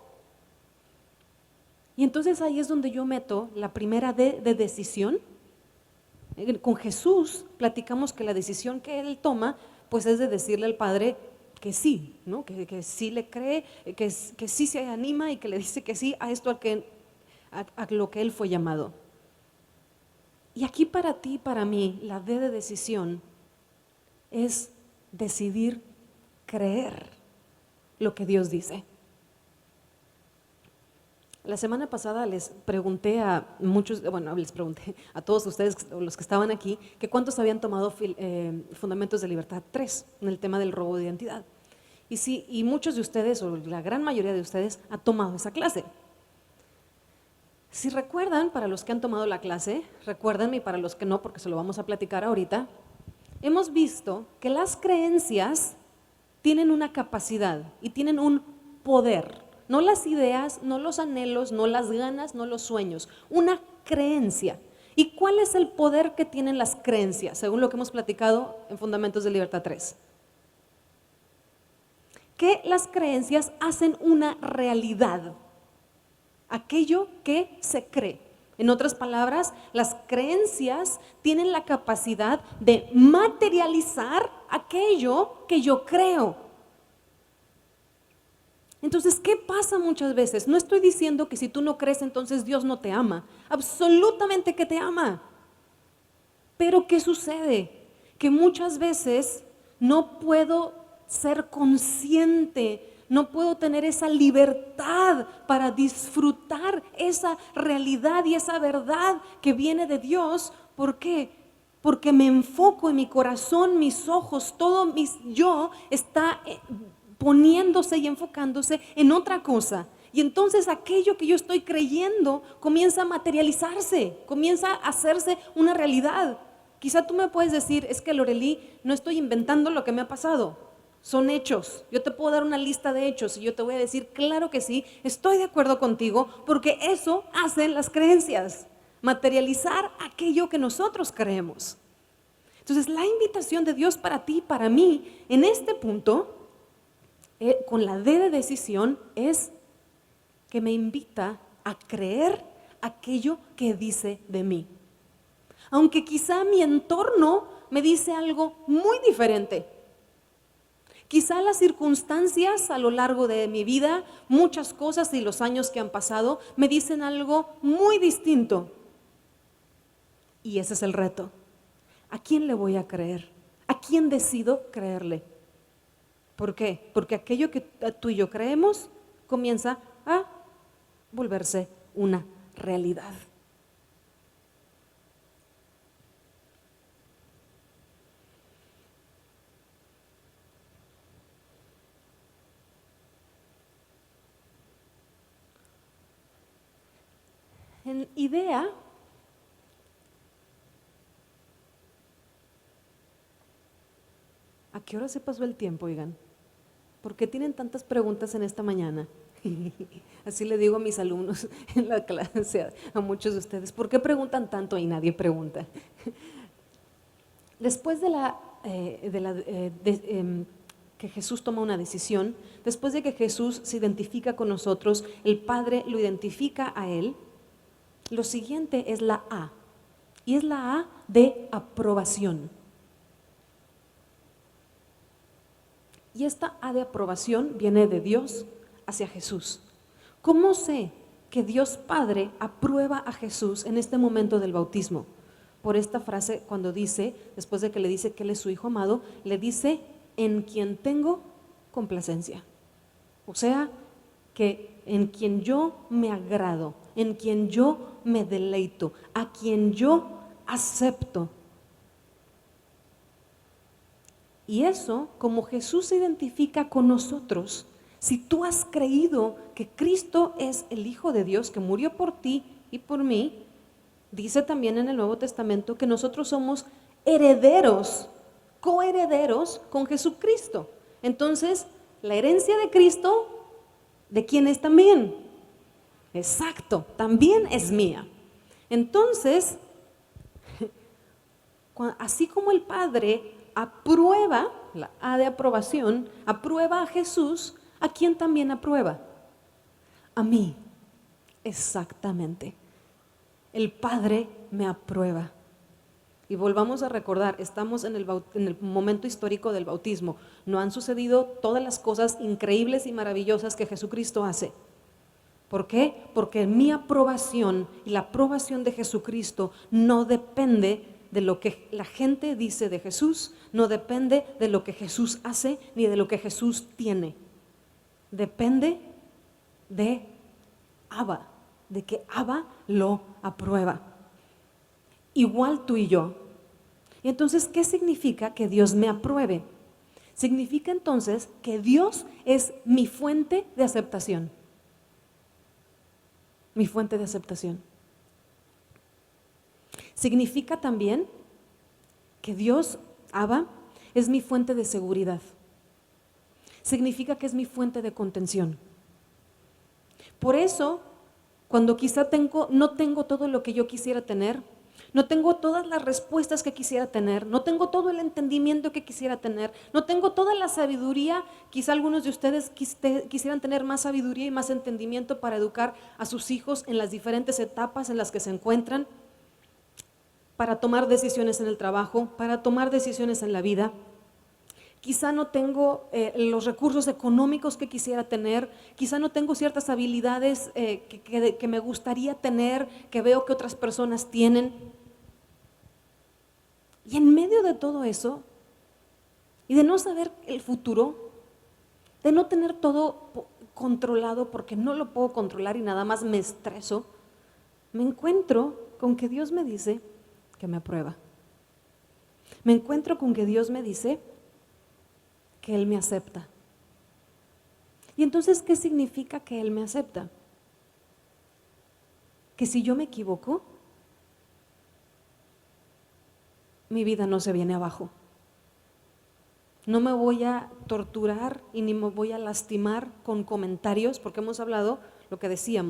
Y entonces ahí es donde yo meto la primera D de decisión. Con Jesús platicamos que la decisión que Él toma, pues es de decirle al Padre que sí, ¿no? Que sí le cree, que sí se anima y que le dice que sí a esto a lo que Él fue llamado. Y aquí para ti y para mí, la D de decisión es decidir creer lo que Dios dice. La semana pasada les pregunté a muchos, bueno, les pregunté a todos ustedes, los que estaban aquí, que cuántos habían tomado Fundamentos de Libertad 3 en el tema del robo de identidad. Y sí, y muchos de ustedes, o la gran mayoría de ustedes, ha tomado esa clase. Si recuerdan, para los que han tomado la clase, recuerden, y para los que no, porque se lo vamos a platicar ahorita, hemos visto que las creencias tienen una capacidad y tienen un poder. No las ideas, no los anhelos, no las ganas, no los sueños. Una creencia. ¿Y cuál es el poder que tienen las creencias, según lo que hemos platicado en Fundamentos de Libertad 3? Que las creencias hacen una realidad. Aquello que se cree. En otras palabras, las creencias tienen la capacidad de materializar aquello que yo creo. Entonces, ¿qué pasa muchas veces? No estoy diciendo que si tú no crees, entonces Dios no te ama. Absolutamente que te ama. Pero ¿qué sucede? Que muchas veces no puedo ser consciente, no puedo tener esa libertad para disfrutar esa realidad y esa verdad que viene de Dios. ¿Por qué? Porque me enfoco en mi corazón, mis ojos, todo mi yo está poniéndose y enfocándose en otra cosa. Y entonces aquello que yo estoy creyendo comienza a materializarse, comienza a hacerse una realidad. Quizá tú me puedes decir, es que Lorely, no estoy inventando lo que me ha pasado, son hechos. Yo te puedo dar una lista de hechos y yo te voy a decir, claro que sí, estoy de acuerdo contigo, porque eso hacen las creencias, materializar aquello que nosotros creemos. Entonces la invitación de Dios para ti, para mí, en este punto, con la D de decisión, es que me invita a creer aquello que dice de mí. Aunque quizá mi entorno me dice algo muy diferente. Quizá las circunstancias a lo largo de mi vida, muchas cosas y los años que han pasado, me dicen algo muy distinto. Y ese es el reto. ¿A quién le voy a creer? ¿A quién decido creerle? ¿Por qué? Porque aquello que tú y yo creemos comienza a volverse una realidad. En idea, ¿a qué hora se pasó el tiempo, oigan? ¿Por qué tienen tantas preguntas en esta mañana? Así le digo a mis alumnos en la clase, a muchos de ustedes, ¿por qué preguntan tanto y nadie pregunta? Después que Jesús toma una decisión, después de que Jesús se identifica con nosotros, el Padre lo identifica a Él, lo siguiente es la A, y es la A de aprobación. Y esta A de aprobación viene de Dios hacia Jesús. ¿Cómo sé que Dios Padre aprueba a Jesús en este momento del bautismo? Por esta frase, cuando dice, después de que le dice que Él es su Hijo amado, le dice, en quien tengo complacencia. O sea, que en quien yo me agrado, en quien yo me deleito, a quien yo acepto. Y eso, como Jesús se identifica con nosotros, si tú has creído que Cristo es el Hijo de Dios, que murió por ti y por mí, dice también en el Nuevo Testamento que nosotros somos herederos, coherederos con Jesucristo. Entonces, la herencia de Cristo, ¿de quién es también? Exacto, también es mía. Entonces, así como el Padre aprueba, la A de aprobación, aprueba a Jesús, ¿A quién también aprueba? A mí, exactamente. El Padre me aprueba. Y volvamos a recordar, estamos en el momento histórico del bautismo. No han sucedido todas las cosas increíbles y maravillosas que Jesucristo hace. ¿Por qué? Porque mi aprobación y la aprobación de Jesucristo no depende de lo que la gente dice de Jesús, no depende de lo que Jesús hace ni de lo que Jesús tiene. Depende de Abba, de que Abba lo aprueba. Igual tú y yo. Y entonces, ¿qué significa que Dios me apruebe? Significa entonces que Dios es mi fuente de aceptación. Mi fuente de aceptación. Significa también que Dios, Abba, es mi fuente de seguridad. Significa que es mi fuente de contención. Por eso, cuando quizá no tengo todo lo que yo quisiera tener, no tengo todas las respuestas que quisiera tener, no tengo todo el entendimiento que quisiera tener, no tengo toda la sabiduría, quizá algunos de ustedes quisieran tener más sabiduría y más entendimiento para educar a sus hijos en las diferentes etapas en las que se encuentran, para tomar decisiones en el trabajo, para tomar decisiones en la vida. Quizá no tengo los recursos económicos que quisiera tener, quizá no tengo ciertas habilidades que me gustaría tener, que veo que otras personas tienen. Y en medio de todo eso, y de no saber el futuro, de no tener todo controlado porque no lo puedo controlar y nada más me estreso, me encuentro con que Dios me dice que me aprueba. Me encuentro con que Dios me dice que Él me acepta. Y entonces, ¿qué significa que Él me acepta? Que si yo me equivoco, mi vida no se viene abajo. No me voy a torturar y ni me voy a lastimar con comentarios, porque hemos hablado lo que decía,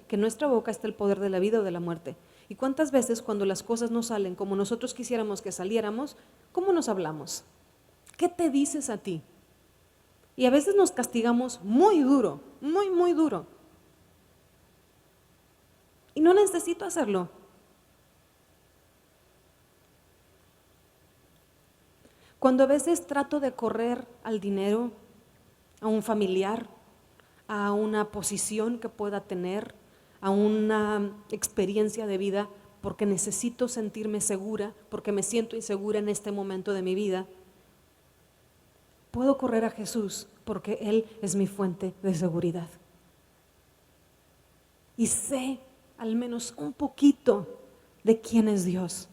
que en nuestra boca está el poder de la vida o de la muerte. ¿Y cuántas veces cuando las cosas no salen como nosotros quisiéramos que saliéramos, cómo nos hablamos? ¿Qué te dices a ti? Y a veces nos castigamos muy duro, muy, muy duro. Y no necesito hacerlo. Cuando a veces trato de correr al dinero, a un familiar, a una posición que pueda tener, a una experiencia de vida, porque necesito sentirme segura, porque me siento insegura en este momento de mi vida, puedo correr a Jesús porque Él es mi fuente de seguridad. Y sé al menos un poquito de quién es Dios,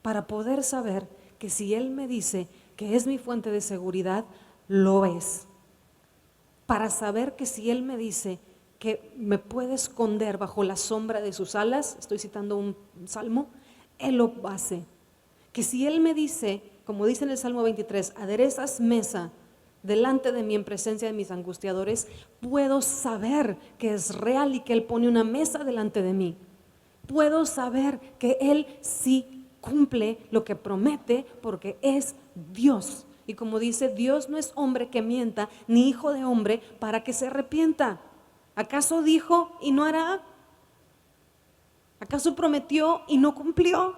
para poder saber que si Él me dice que es mi fuente de seguridad, lo es. Para saber que si Él me dice que me puede esconder bajo la sombra de sus alas, estoy citando un salmo, Él lo hace. Que si Él me dice, como dice en el Salmo 23, aderezas mesa delante de mí en presencia de mis angustiadores, puedo saber que es real y que Él pone una mesa delante de mí. Puedo saber que Él sí cumple lo que promete porque es Dios. Y como dice, Dios no es hombre que mienta, ni hijo de hombre para que se arrepienta. ¿Acaso dijo y no hará? ¿Acaso prometió y no cumplió?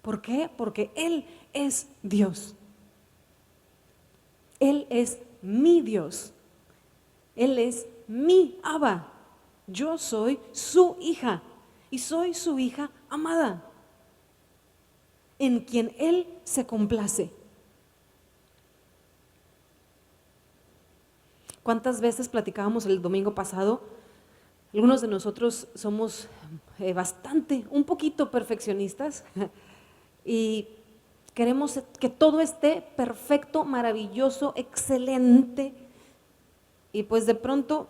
¿Por qué? Porque Él es Dios. Él es mi Dios. Él es mi Abba. Yo soy su hija y soy su hija amada, en quien Él se complace. ¿Cuántas veces platicábamos el domingo pasado? Algunos de nosotros somos un poquito perfeccionistas y queremos que todo esté perfecto, maravilloso, excelente. Y pues de pronto,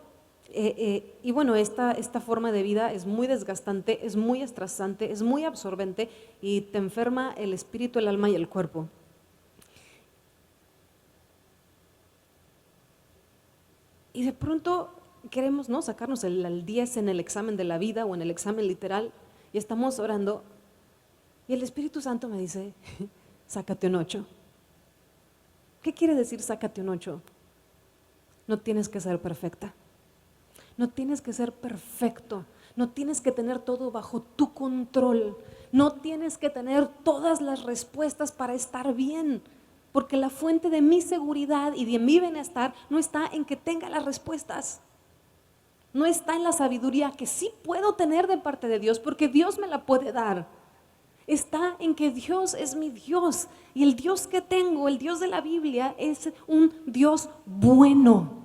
y bueno, esta forma de vida es muy desgastante, es muy estresante, es muy absorbente y te enferma el espíritu, el alma y el cuerpo. Y de pronto queremos, ¿no?, sacarnos el 10 en el examen de la vida o en el examen literal y estamos orando y el Espíritu Santo me dice, sácate un 8. ¿Qué quiere decir sácate un 8? No tienes que ser perfecta. No tienes que ser perfecto. No tienes que tener todo bajo tu control. No tienes que tener todas las respuestas para estar bien. Porque la fuente de mi seguridad y de mi bienestar no está en que tenga las respuestas. No está en la sabiduría que sí puedo tener de parte de Dios, porque Dios me la puede dar. Está en que Dios es mi Dios. Y el Dios que tengo, el Dios de la Biblia, es un Dios bueno.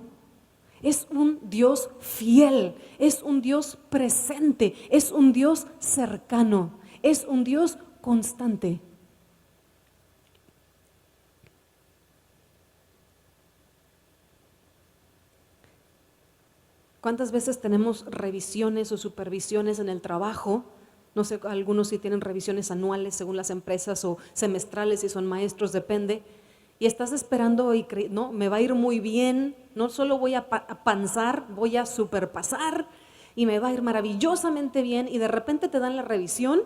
Es un Dios fiel, es un Dios presente, es un Dios cercano, es un Dios constante. ¿Cuántas veces tenemos revisiones o supervisiones en el trabajo? No sé, algunos sí tienen revisiones anuales según las empresas o semestrales si son maestros, depende. Y estás esperando y no, me va a ir muy bien, no solo voy a panzar, voy a superpasar y me va a ir maravillosamente bien y de repente te dan la revisión,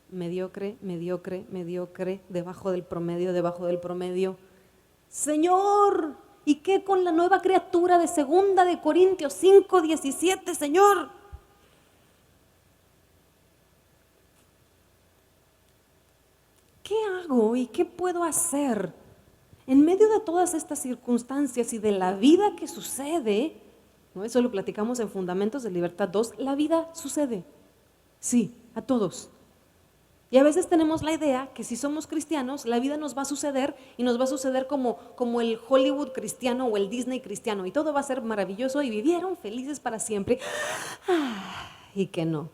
mediocre, mediocre, mediocre, debajo del promedio, debajo del promedio. Señor, ¿y qué con la nueva criatura de 2 Corintios 5:17, Señor? ¿Qué hago y qué puedo hacer? En medio de todas estas circunstancias y de la vida que sucede, ¿no? Eso lo platicamos en Fundamentos de Libertad 2, la vida sucede, sí, a todos. Y a veces tenemos la idea que si somos cristianos, la vida nos va a suceder y nos va a suceder como el Hollywood cristiano o el Disney cristiano y todo va a ser maravilloso y vivieron felices para siempre. Y que no.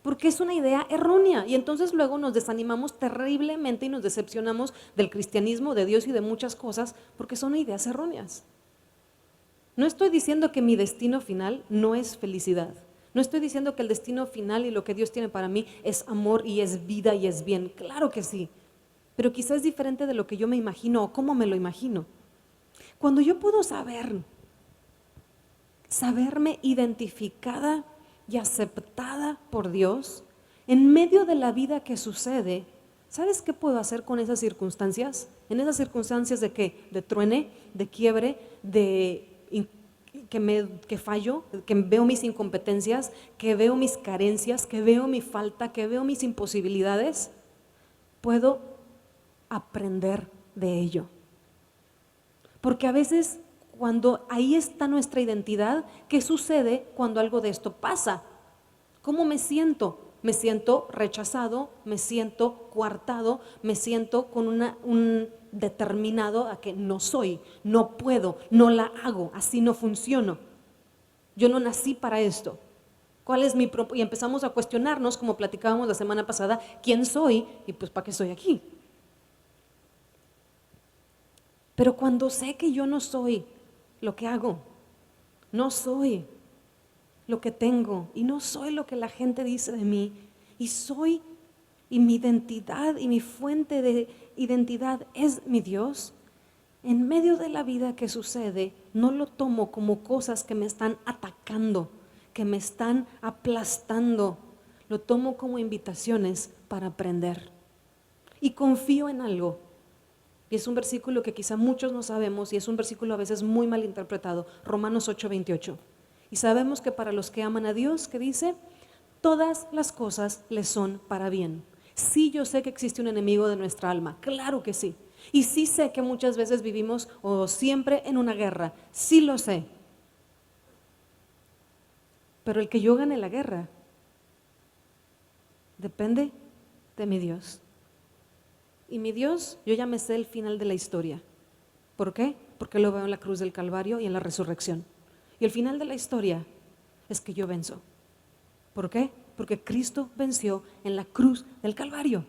Porque es una idea errónea y entonces luego nos desanimamos terriblemente y nos decepcionamos del cristianismo, de Dios y de muchas cosas porque son ideas erróneas. No estoy diciendo que mi destino final no es felicidad. No estoy diciendo que el destino final y lo que Dios tiene para mí es amor y es vida y es bien. Claro que sí, pero quizás es diferente de lo que yo me imagino o cómo me lo imagino. Cuando yo puedo saberme identificada y aceptada por Dios, en medio de la vida que sucede, ¿sabes qué puedo hacer con esas circunstancias? En esas circunstancias de qué, de truene, de quiebre, que fallo, que veo mis incompetencias, que veo mis carencias, que veo mi falta, que veo mis imposibilidades, puedo aprender de ello. Porque a veces cuando ahí está nuestra identidad, ¿qué sucede cuando algo de esto pasa? ¿Cómo me siento? Me siento rechazado, me siento coartado, me siento con un determinado a que no soy, no puedo, no la hago, así no funciono. Yo no nací para esto. ¿Cuál es mi propósito? Y empezamos a cuestionarnos, como platicábamos la semana pasada, ¿quién soy? Y pues, ¿para qué estoy aquí? Pero cuando sé que yo no soy lo que hago, no soy lo que tengo y no soy lo que la gente dice de mí y mi identidad y mi fuente de identidad es mi Dios, en medio de la vida que sucede no lo tomo como cosas que me están atacando, que me están aplastando, lo tomo como invitaciones para aprender y confío en algo. Y es un versículo que quizá muchos no sabemos y es un versículo a veces muy mal interpretado, Romanos 8:28. Y sabemos que para los que aman a Dios, ¿qué dice? Todas las cosas les son para bien. Sí, yo sé que existe un enemigo de nuestra alma, claro que sí. Y sí sé que muchas veces vivimos o siempre en una guerra, sí lo sé. Pero el que yo gane la guerra depende de mi Dios. Y mi Dios, yo ya me sé el final de la historia. ¿Por qué? Porque lo veo en la cruz del Calvario y en la resurrección. Y el final de la historia es que yo venzo. ¿Por qué? Porque Cristo venció en la cruz del Calvario.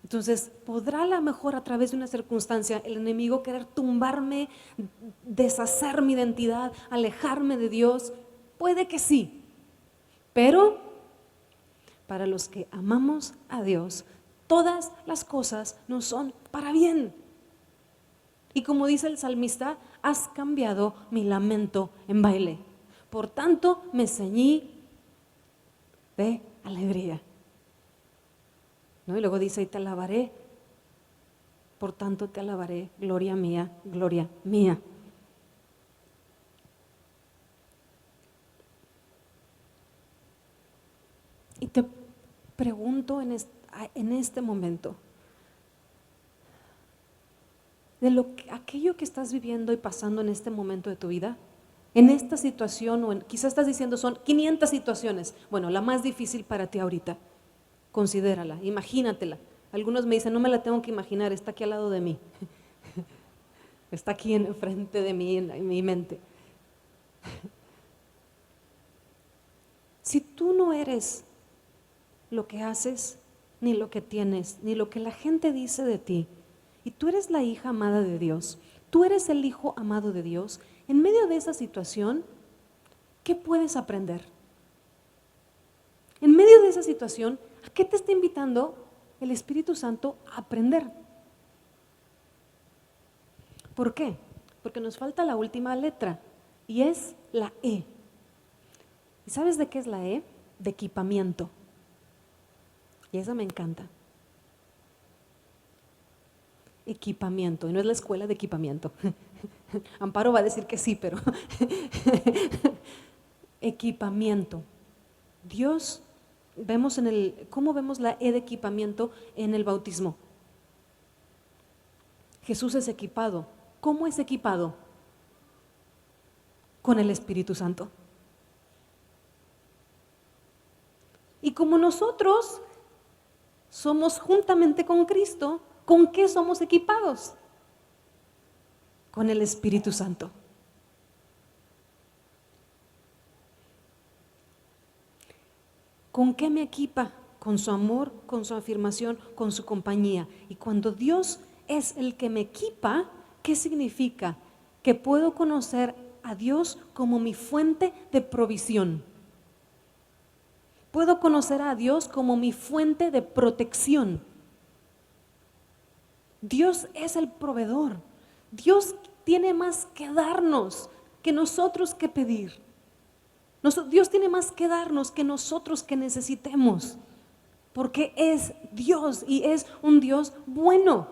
Entonces, ¿podrá a lo mejor a través de una circunstancia el enemigo querer tumbarme, deshacer mi identidad, alejarme de Dios? Puede que sí, pero para los que amamos a Dios, todas las cosas nos son para bien. Y como dice el salmista, has cambiado mi lamento en baile. Por tanto, me ceñí de alegría. ¿No? Y luego dice, y te alabaré por tanto te alabaré, gloria mía, gloria mía. Y te pregunto en este momento, de aquello que estás viviendo y pasando en este momento de tu vida, en esta situación, quizás estás diciendo son 500 situaciones, bueno, la más difícil para ti ahorita, considérala, imagínatela. Algunos me dicen, no me la tengo que imaginar, está aquí al lado de mí, está aquí enfrente de mí, en mi mente. Si tú no eres lo que haces, ni lo que tienes, ni lo que la gente dice de ti, y tú eres la hija amada de Dios, tú eres el hijo amado de Dios, en medio de esa situación, ¿qué puedes aprender? En medio de esa situación, ¿a qué te está invitando el Espíritu Santo a aprender? ¿Por qué? Porque nos falta la última letra, y es la E. ¿Y sabes de qué es la E? De equipamiento. Y esa me encanta. Equipamiento, y no es la escuela de equipamiento. Amparo va a decir que sí, pero equipamiento. Dios, ¿cómo vemos la E de equipamiento en el bautismo? Jesús es equipado. ¿Cómo es equipado? Con el Espíritu Santo. Y como nosotros somos juntamente con Cristo, ¿con qué somos equipados? Con el Espíritu Santo. ¿Con qué me equipa? Con su amor, con su afirmación, con su compañía. Y cuando Dios es el que me equipa, ¿qué significa? Que puedo conocer a Dios como mi fuente de provisión. Puedo conocer a Dios como mi fuente de protección. Dios es el proveedor. Dios tiene más que darnos que nosotros que pedir. Dios tiene más que darnos que nosotros que necesitemos. Porque es Dios y es un Dios bueno.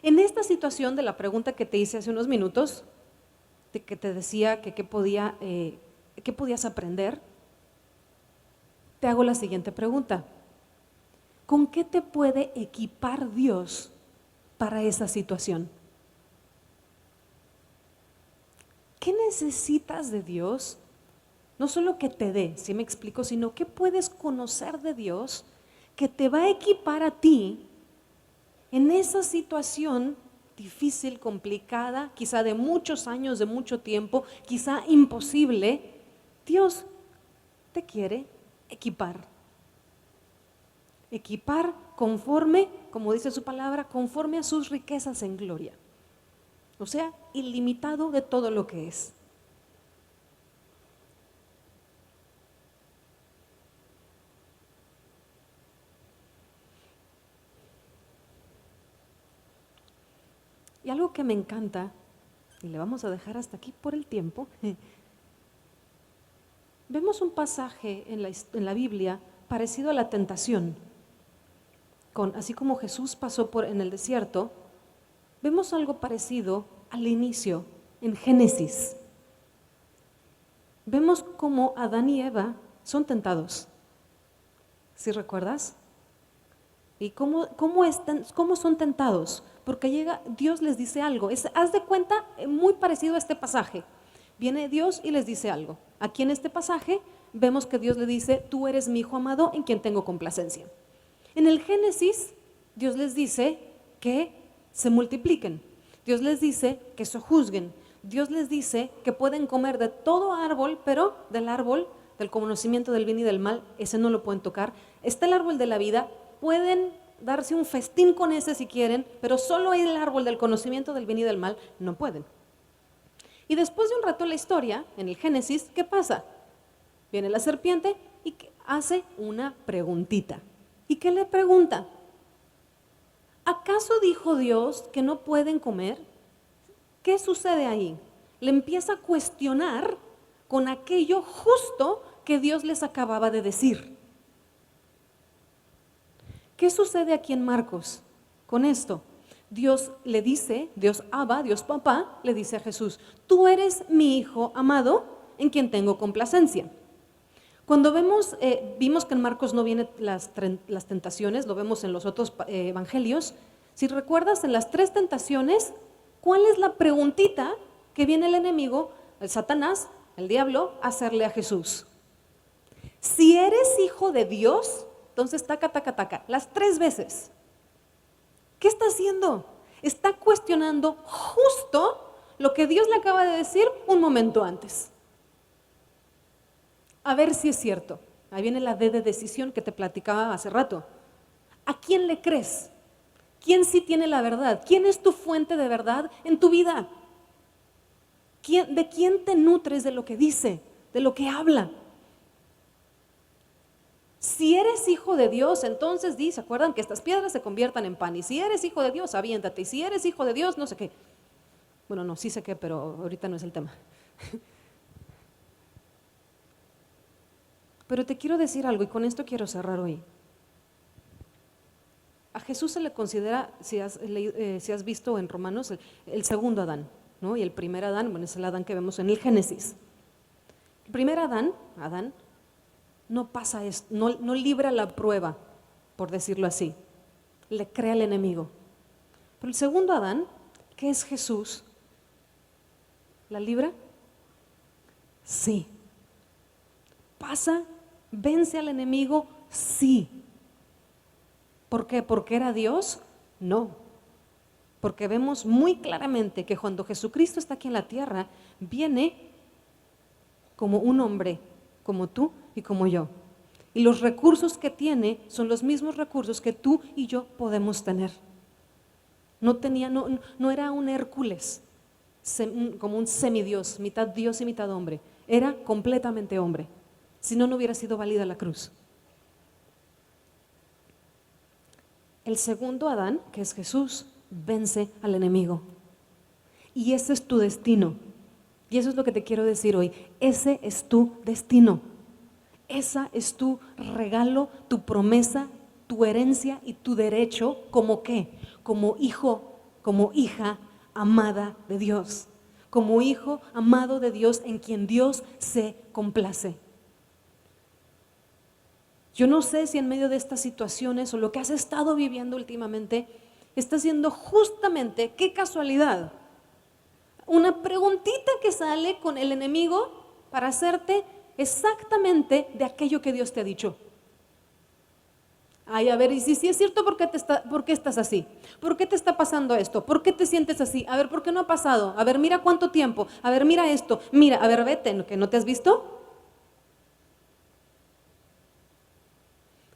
En esta situación de la pregunta que te hice hace unos minutos, de que te decía que qué podías aprender, te hago la siguiente pregunta. ¿Con qué te puede equipar Dios para esa situación? ¿Qué necesitas de Dios? No solo que te dé, ¿sí me explico? Sino que puedes conocer de Dios que te va a equipar a ti en esa situación difícil, complicada, quizá de muchos años, de mucho tiempo, quizá imposible. Dios te quiere equipar. Equipar conforme, como dice su palabra, conforme a sus riquezas en gloria. O sea, ilimitado de todo lo que es. Y algo que me encanta, y le vamos a dejar hasta aquí por el tiempo, vemos un pasaje en la Biblia parecido a la tentación. Así como Jesús pasó en el desierto, vemos algo parecido al inicio, en Génesis. Vemos cómo Adán y Eva son tentados. ¿Sí recuerdas? ¿Y cómo son tentados? Porque Dios les dice algo. Haz de cuenta, muy parecido a este pasaje. Viene Dios y les dice algo. Aquí en este pasaje vemos que Dios le dice, tú eres mi hijo amado en quien tengo complacencia. En el Génesis, Dios les dice que se multipliquen. Dios les dice que sojuzguen. Dios les dice que pueden comer de todo árbol, pero del árbol del conocimiento del bien y del mal, ese no lo pueden tocar. Está el árbol de la vida, pueden darse un festín con ese si quieren, pero solo el árbol del conocimiento del bien y del mal no pueden. Y después de un rato en la historia, en el Génesis, ¿qué pasa? Viene la serpiente y hace una preguntita. ¿Y qué le pregunta? ¿Acaso dijo Dios que no pueden comer? ¿Qué sucede ahí? Le empieza a cuestionar con aquello justo que Dios les acababa de decir. ¿Qué sucede aquí en Marcos con esto? Dios le dice, Dios Abba, Dios Papá, le dice a Jesús, tú eres mi hijo amado en quien tengo complacencia. Cuando vimos que en Marcos no vienen las tentaciones, lo vemos en los otros evangelios, si recuerdas en las 3 tentaciones, ¿cuál es la preguntita que viene el enemigo, el Satanás, el diablo, a hacerle a Jesús? Si eres hijo de Dios, entonces taca, taca, taca, las 3 veces. ¿Qué está haciendo? Está cuestionando justo lo que Dios le acaba de decir un momento antes. A ver si es cierto. Ahí viene la D de decisión que te platicaba hace rato. ¿A quién le crees? ¿Quién sí tiene la verdad? ¿Quién es tu fuente de verdad en tu vida? ¿De quién te nutres de lo que dice, de lo que habla? Si eres hijo de Dios, entonces ¿se acuerdan? Que estas piedras se conviertan en pan. Y si eres hijo de Dios, aviéntate. Y si eres hijo de Dios, no sé qué. Bueno, no, sí sé qué, pero ahorita no es el tema. Pero te quiero decir algo y con esto quiero cerrar hoy. A Jesús se le considera, si has visto en Romanos, el segundo Adán, ¿no? Y el primer Adán, bueno, es el Adán que vemos en el Génesis. El primer Adán, no pasa esto, no libra la prueba, por decirlo así. Le crea al enemigo. Pero el segundo Adán, que es Jesús, ¿la libra? Sí. ¿Pasa? ¿Vence al enemigo? Sí. ¿Por qué? ¿Porque era Dios? No. Porque vemos muy claramente que cuando Jesucristo está aquí en la tierra, viene como un hombre, como tú y como yo. Y los recursos que tiene son los mismos recursos que tú y yo podemos tener. No era un Hércules, como un semidios, mitad Dios y mitad hombre. Era completamente hombre. Si no, no hubiera sido válida la cruz. El segundo Adán, que es Jesús, vence al enemigo. Y ese es tu destino. Y eso es lo que te quiero decir hoy. Ese es tu destino. Esa es tu regalo, tu promesa, tu herencia y tu derecho. ¿Como qué? Como hijo, como hija amada de Dios. Como hijo amado de Dios en quien Dios se complace. Yo no sé si en medio de estas situaciones o lo que has estado viviendo últimamente, está siendo justamente, qué casualidad, una preguntita que sale con el enemigo para hacerte exactamente de aquello que Dios te ha dicho. Ay, a ver, y si es cierto, ¿por qué estás así? ¿Por qué te está pasando esto? ¿Por qué te sientes así? A ver, ¿por qué no ha pasado? A ver, mira cuánto tiempo. A ver, mira esto. Mira, a ver, vete, ¿que no te has visto?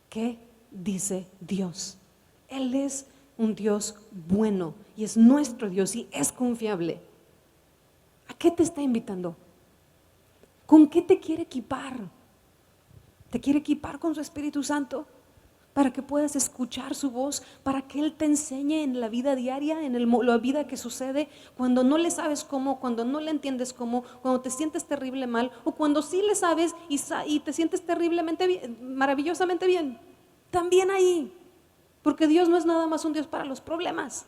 ¿Qué dice Dios? Él es un Dios bueno y es nuestro Dios y es confiable. ¿A qué te está invitando? ¿Con qué te quiere equipar? ¿Te quiere equipar con su Espíritu Santo? Para que puedas escuchar su voz, para que Él te enseñe en la vida diaria, en la vida que sucede, cuando no le sabes cómo, cuando no le entiendes cómo, cuando te sientes terrible mal, o cuando sí le sabes y te sientes terriblemente bien, maravillosamente bien. También ahí, porque Dios no es nada más un Dios para los problemas.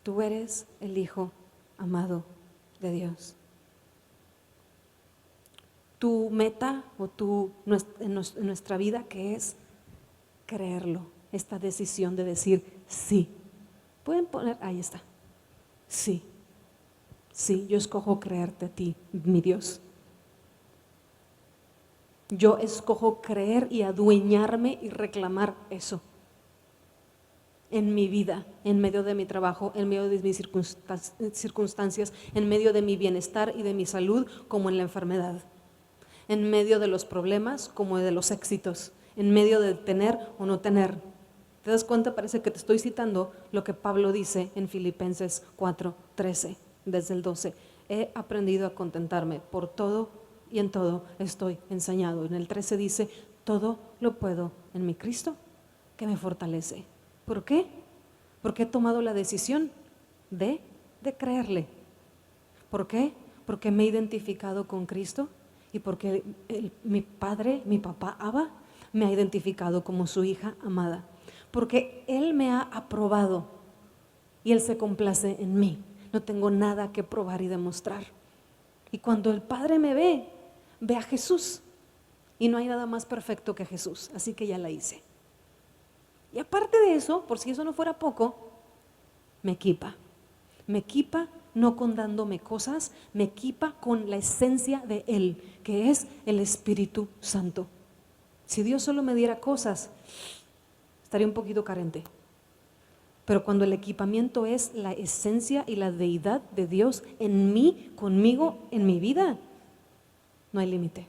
Tú eres el Hijo amado de Dios. Tu meta en nuestra vida, que es creerlo, esta decisión de decir sí. Pueden poner, ahí está, sí, sí, yo escojo creerte a ti, mi Dios. Yo escojo creer y adueñarme y reclamar eso en mi vida, en medio de mi trabajo, en medio de mis circunstancias, en medio de mi bienestar y de mi salud, como en la enfermedad, en medio de los problemas como de los éxitos, en medio de tener o no tener. ¿Te das cuenta? Parece que te estoy citando lo que Pablo dice en Filipenses 4:13, desde el 12. He aprendido a contentarme por todo y en todo estoy enseñado. En el 13 dice, todo lo puedo en mi Cristo que me fortalece. ¿Por qué? Porque he tomado la decisión de creerle. ¿Por qué? Porque me he identificado con Cristo y porque mi padre, mi papá Abba, me ha identificado como su hija amada, porque Él me ha aprobado y Él se complace en mí. No tengo nada que probar y demostrar. Y cuando el Padre me ve, ve a Jesús. Y no hay nada más perfecto que Jesús, así que ya la hice. Y aparte de eso, por si eso no fuera poco, me equipa. Me equipa no con dándome cosas, me equipa con la esencia de Él, que es el Espíritu Santo. Si Dios solo me diera cosas, estaría un poquito carente. Pero cuando el equipamiento es la esencia y la deidad de Dios en mí, conmigo, en mi vida, no hay límite.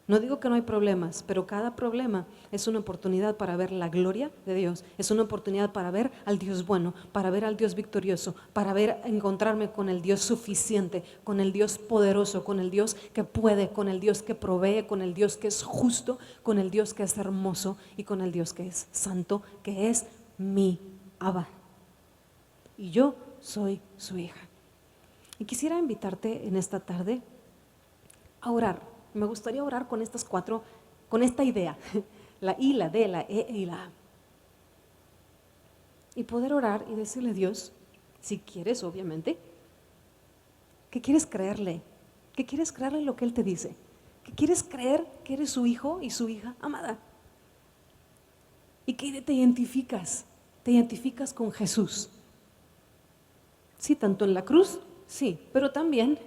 No digo que no hay problemas, pero cada problema es una oportunidad para ver la gloria de Dios, es una oportunidad para ver al Dios bueno, para ver al Dios victorioso, para encontrarme con el Dios suficiente, con el Dios poderoso, con el Dios que puede, con el Dios que provee, con el Dios que es justo, con el Dios que es hermoso y con el Dios que es santo, que es mi Abba. Y yo soy su hija. Y quisiera invitarte en esta tarde a orar. Me gustaría orar con estas cuatro, con esta idea, la I, la D, la E y la A. Y poder orar y decirle a Dios, si quieres, obviamente, que quieres creerle, que quieres creerle lo que Él te dice, que quieres creer que eres su hijo y su hija amada. Y que te identificas con Jesús. Sí, tanto en la cruz, sí, pero también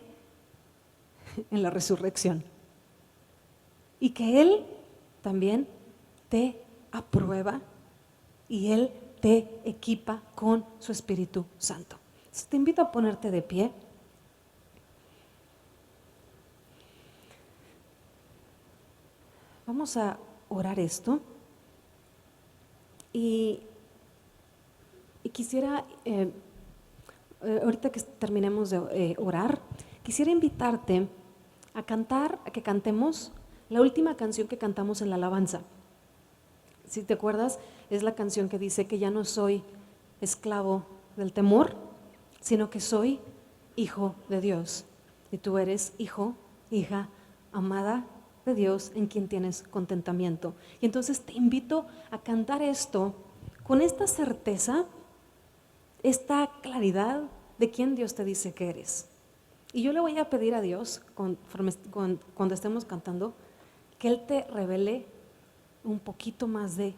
en la resurrección. Y que Él también te aprueba y Él te equipa con su Espíritu Santo. Entonces, te invito a ponerte de pie. Vamos a orar esto. Y quisiera, ahorita que terminemos de orar, quisiera invitarte a cantar, a que cantemos la última canción que cantamos en la alabanza. Si te acuerdas, es la canción que dice que ya no soy esclavo del temor, sino que soy hijo de Dios. Y tú eres hijo, hija, amada de Dios, en quien tienes contentamiento. Y entonces te invito a cantar esto con esta certeza, esta claridad de quién Dios te dice que eres. Y yo le voy a pedir a Dios, cuando estemos cantando, que Él te revele un poquito más de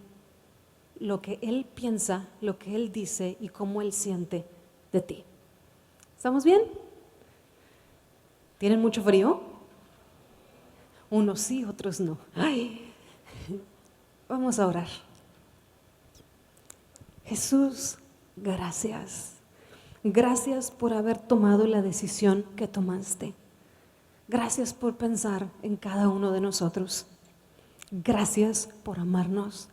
lo que Él piensa, lo que Él dice y cómo Él siente de ti. ¿Estamos bien? ¿Tienen mucho frío? Unos sí, otros no. Ay. Vamos a orar. Jesús, gracias. Gracias por haber tomado la decisión que tomaste. Gracias por pensar en cada uno de nosotros. Gracias por amarnos.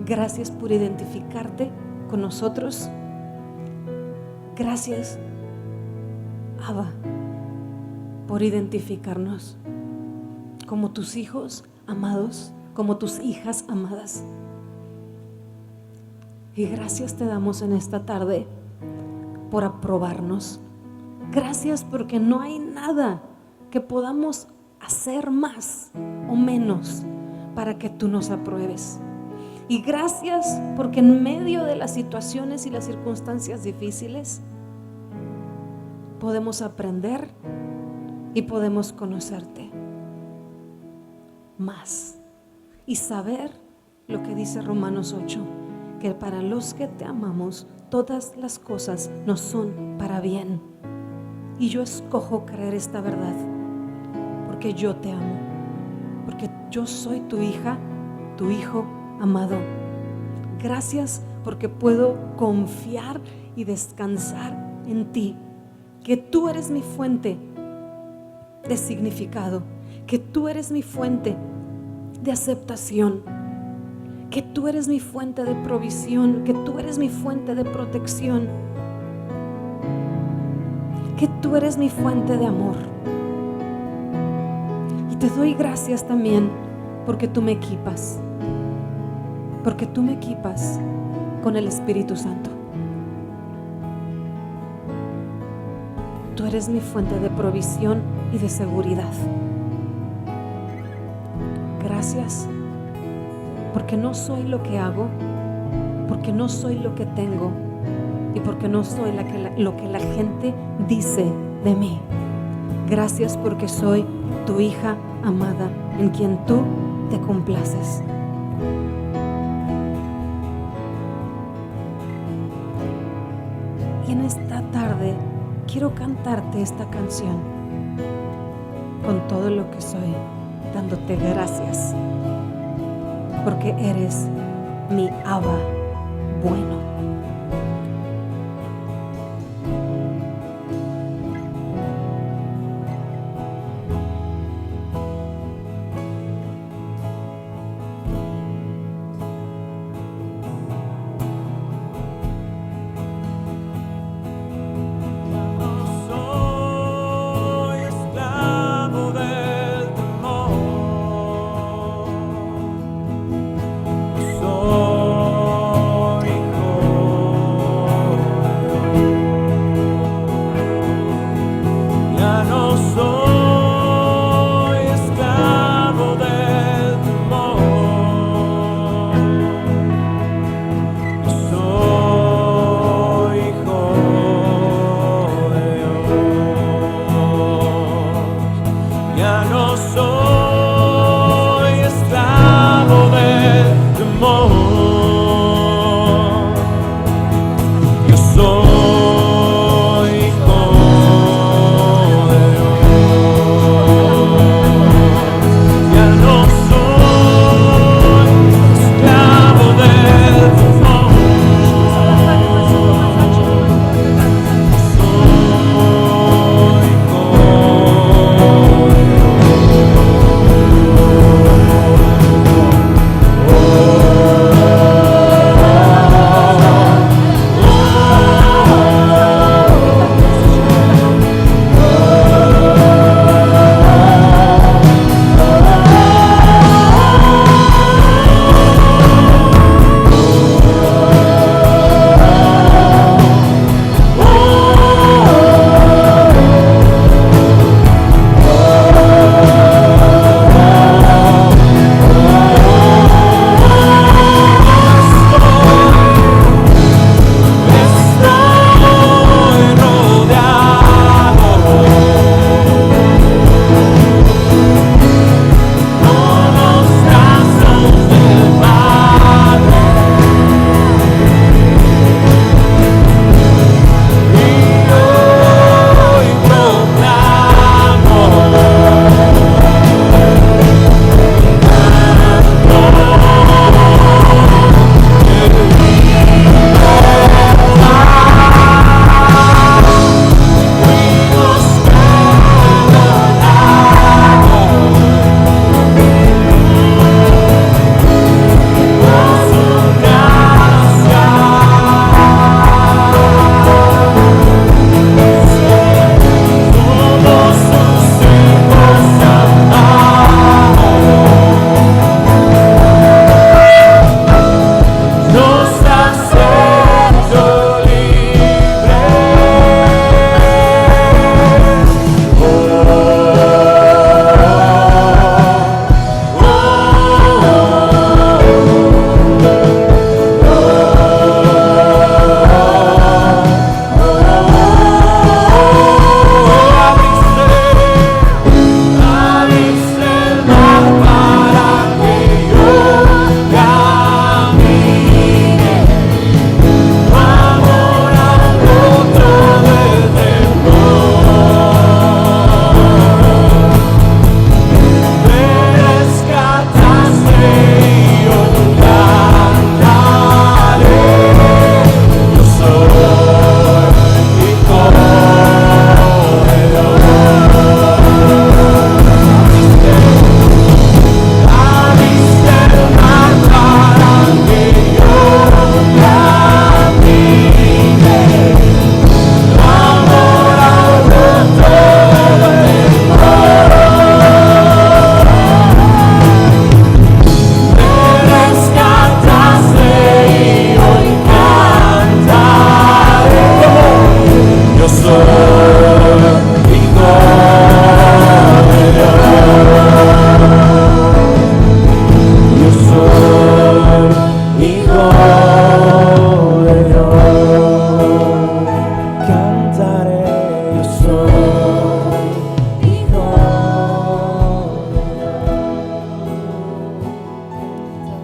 Gracias por identificarte con nosotros. Gracias, Abba, por identificarnos como tus hijos amados, como tus hijas amadas. Y gracias te damos en esta tarde por aprobarnos. Gracias porque no hay nada que podamos hacer más o menos para que tú nos apruebes. Y gracias porque en medio de las situaciones y las circunstancias difíciles podemos aprender y podemos conocerte más y saber lo que dice Romanos 8, que para los que te amamos todas las cosas nos son para bien. Y yo escojo creer esta verdad porque yo te amo, porque yo soy tu hija, tu hijo amado. Gracias porque puedo confiar y descansar en ti, que tú eres mi fuente de significado, que tú eres mi fuente de aceptación, que tú eres mi fuente de provisión, que tú eres mi fuente de protección, que tú eres mi fuente de amor. Te doy gracias también porque tú me equipas, con el Espíritu Santo. Tú eres mi fuente de provisión y de seguridad. gracias porque no soy lo que hago, porque no soy lo que tengo y porque no soy lo que la gente dice de mí. Gracias porque soy tu hija amada en quien tú te complaces. Y en esta tarde quiero cantarte esta canción con todo lo que soy, dándote gracias porque eres mi Abba bueno. Soy hijo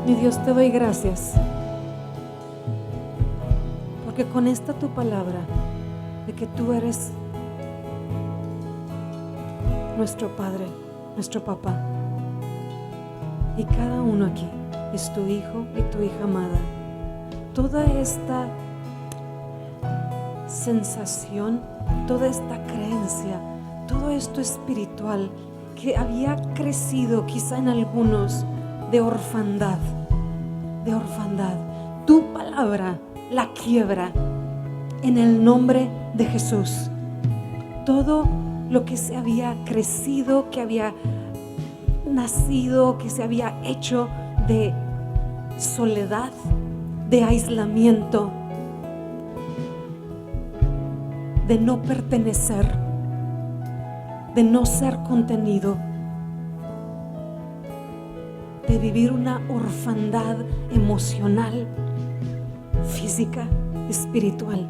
Mi Dios, te doy gracias, porque con esta tu palabra de que tú eres nuestro Padre, nuestro papá, y cada uno aquí es tu hijo y tu hija amada, toda esta sensación, toda esta creencia, todo esto espiritual que había crecido quizá en algunos de orfandad, tu palabra la quiebra en el nombre de Jesús. Todo lo que se había crecido, que había nacido, que se había hecho de soledad, de aislamiento, de no pertenecer, de no ser contenido, de vivir una orfandad emocional, física, espiritual.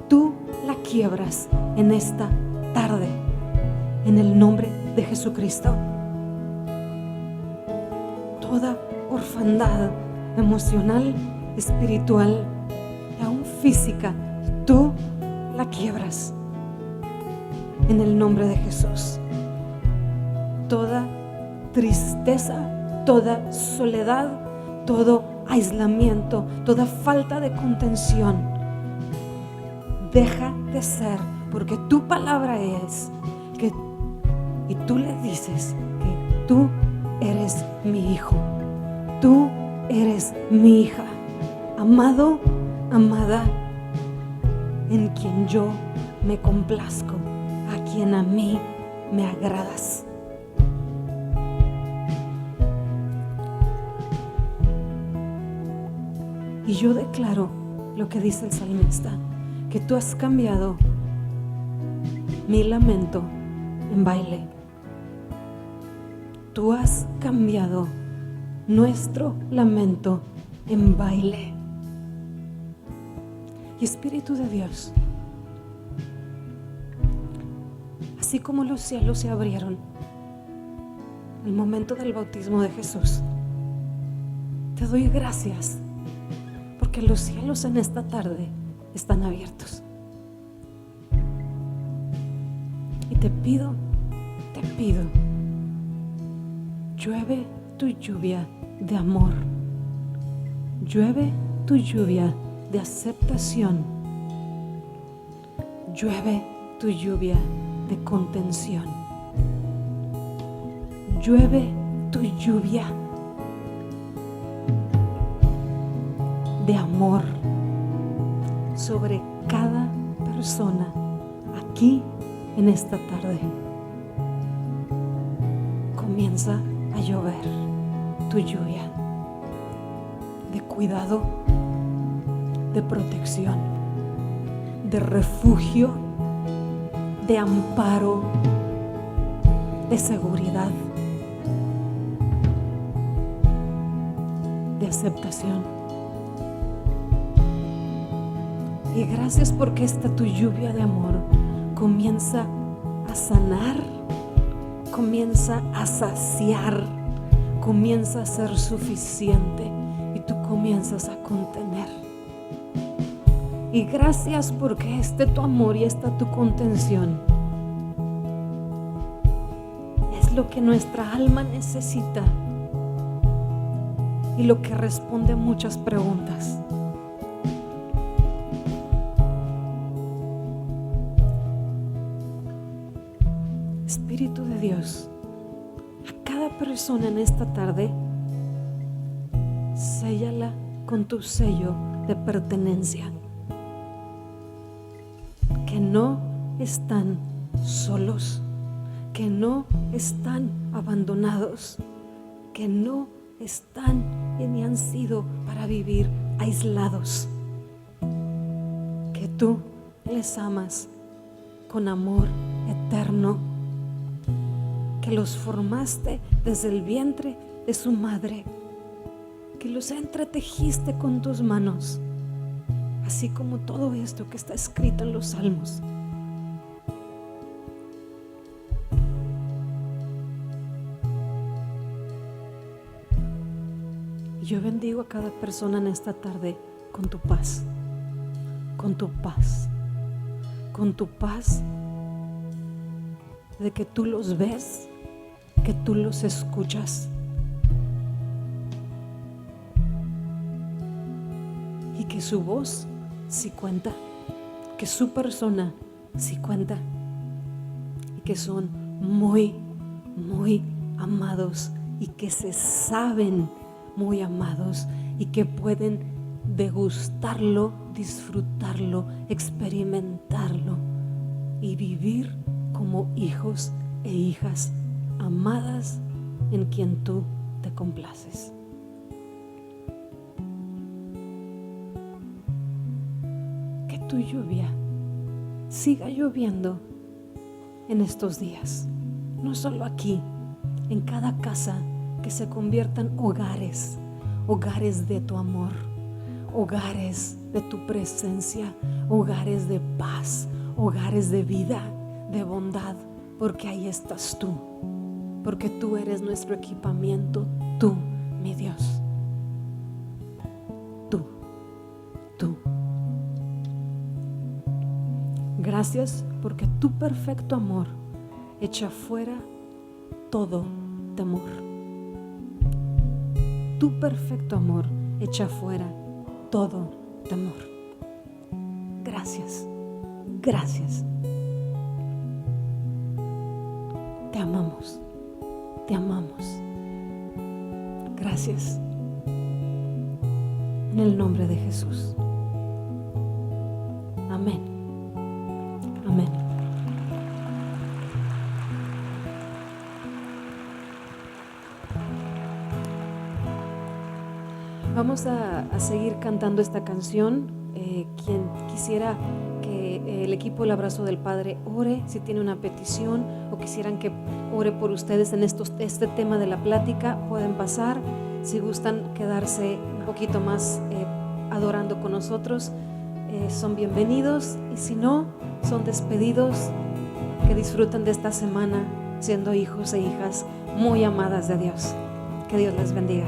Tú la quiebras en esta tarde, en el nombre de Jesucristo. Toda orfandad emocional, espiritual y aún física, tú la quiebras en el nombre de Jesús. Toda tristeza, toda soledad, todo aislamiento, toda falta de contención deja de ser, porque tu palabra es que, y tú le dices que tú eres mi hijo, tú eres mi hija, amado, amada, en quien yo me complazco, a quien a mí me agradas. Y yo declaro lo que dice el salmista, que tú has cambiado mi lamento en baile. Tú has cambiado nuestro lamento en baile. Y Espíritu de Dios, así como los cielos se abrieron en el momento del bautismo de Jesús, te doy gracias porque los cielos en esta tarde están abiertos. Y te pido, llueve tu lluvia de amor, llueve tu lluvia de aceptación, llueve tu lluvia de contención, llueve tu lluvia de amor sobre cada persona aquí en esta tarde. Comienza a llover tu lluvia de cuidado, de protección, de refugio, de amparo, de seguridad, de aceptación. Y gracias porque esta tu lluvia de amor comienza a sanar, comienza a saciar, comienza a ser suficiente y tú comienzas a contener. Y gracias porque tu amor y esta tu contención es lo que nuestra alma necesita y lo que responde a muchas preguntas. Espíritu de Dios, a cada persona en esta tarde, séllala con tu sello de pertenencia, que no están solos, que no están abandonados, que no están ni han sido para vivir aislados, que tú les amas con amor eterno, que los formaste desde el vientre de su madre, que los entretejiste con tus manos, así como todo esto que está escrito en los Salmos. Y yo bendigo a cada persona en esta tarde con tu paz, con tu paz, con tu paz de que tú los ves, que tú los escuchas y que su voz sí cuenta, que su persona sí cuenta y que son muy, muy amados y que se saben muy amados y que pueden degustarlo, disfrutarlo, experimentarlo y vivir como hijos e hijas amadas en quien tú te complaces. Que tu lluvia siga lloviendo en estos días, no solo aquí, en cada casa, que se conviertan hogares, hogares de tu amor, hogares de tu presencia, hogares de paz, hogares de vida, de bondad, porque ahí estás tú, porque tú eres nuestro equipamiento, tú, mi Dios, tú. Gracias porque tu perfecto amor echa fuera todo temor. Tu perfecto amor echa fuera todo temor. Gracias, gracias. Te amamos, te amamos. Gracias. En el nombre de Jesús. Amén. Amén. Vamos a seguir cantando esta canción. Quien quisiera que el equipo del Abrazo del Padre ore, si tiene una petición o quisieran que ore por ustedes en este tema de la plática, pueden pasar. Si gustan quedarse un poquito más adorando con nosotros, son bienvenidos, y si no, son despedidos. Que disfruten de esta semana siendo hijos e hijas muy amadas de Dios. Que Dios les bendiga.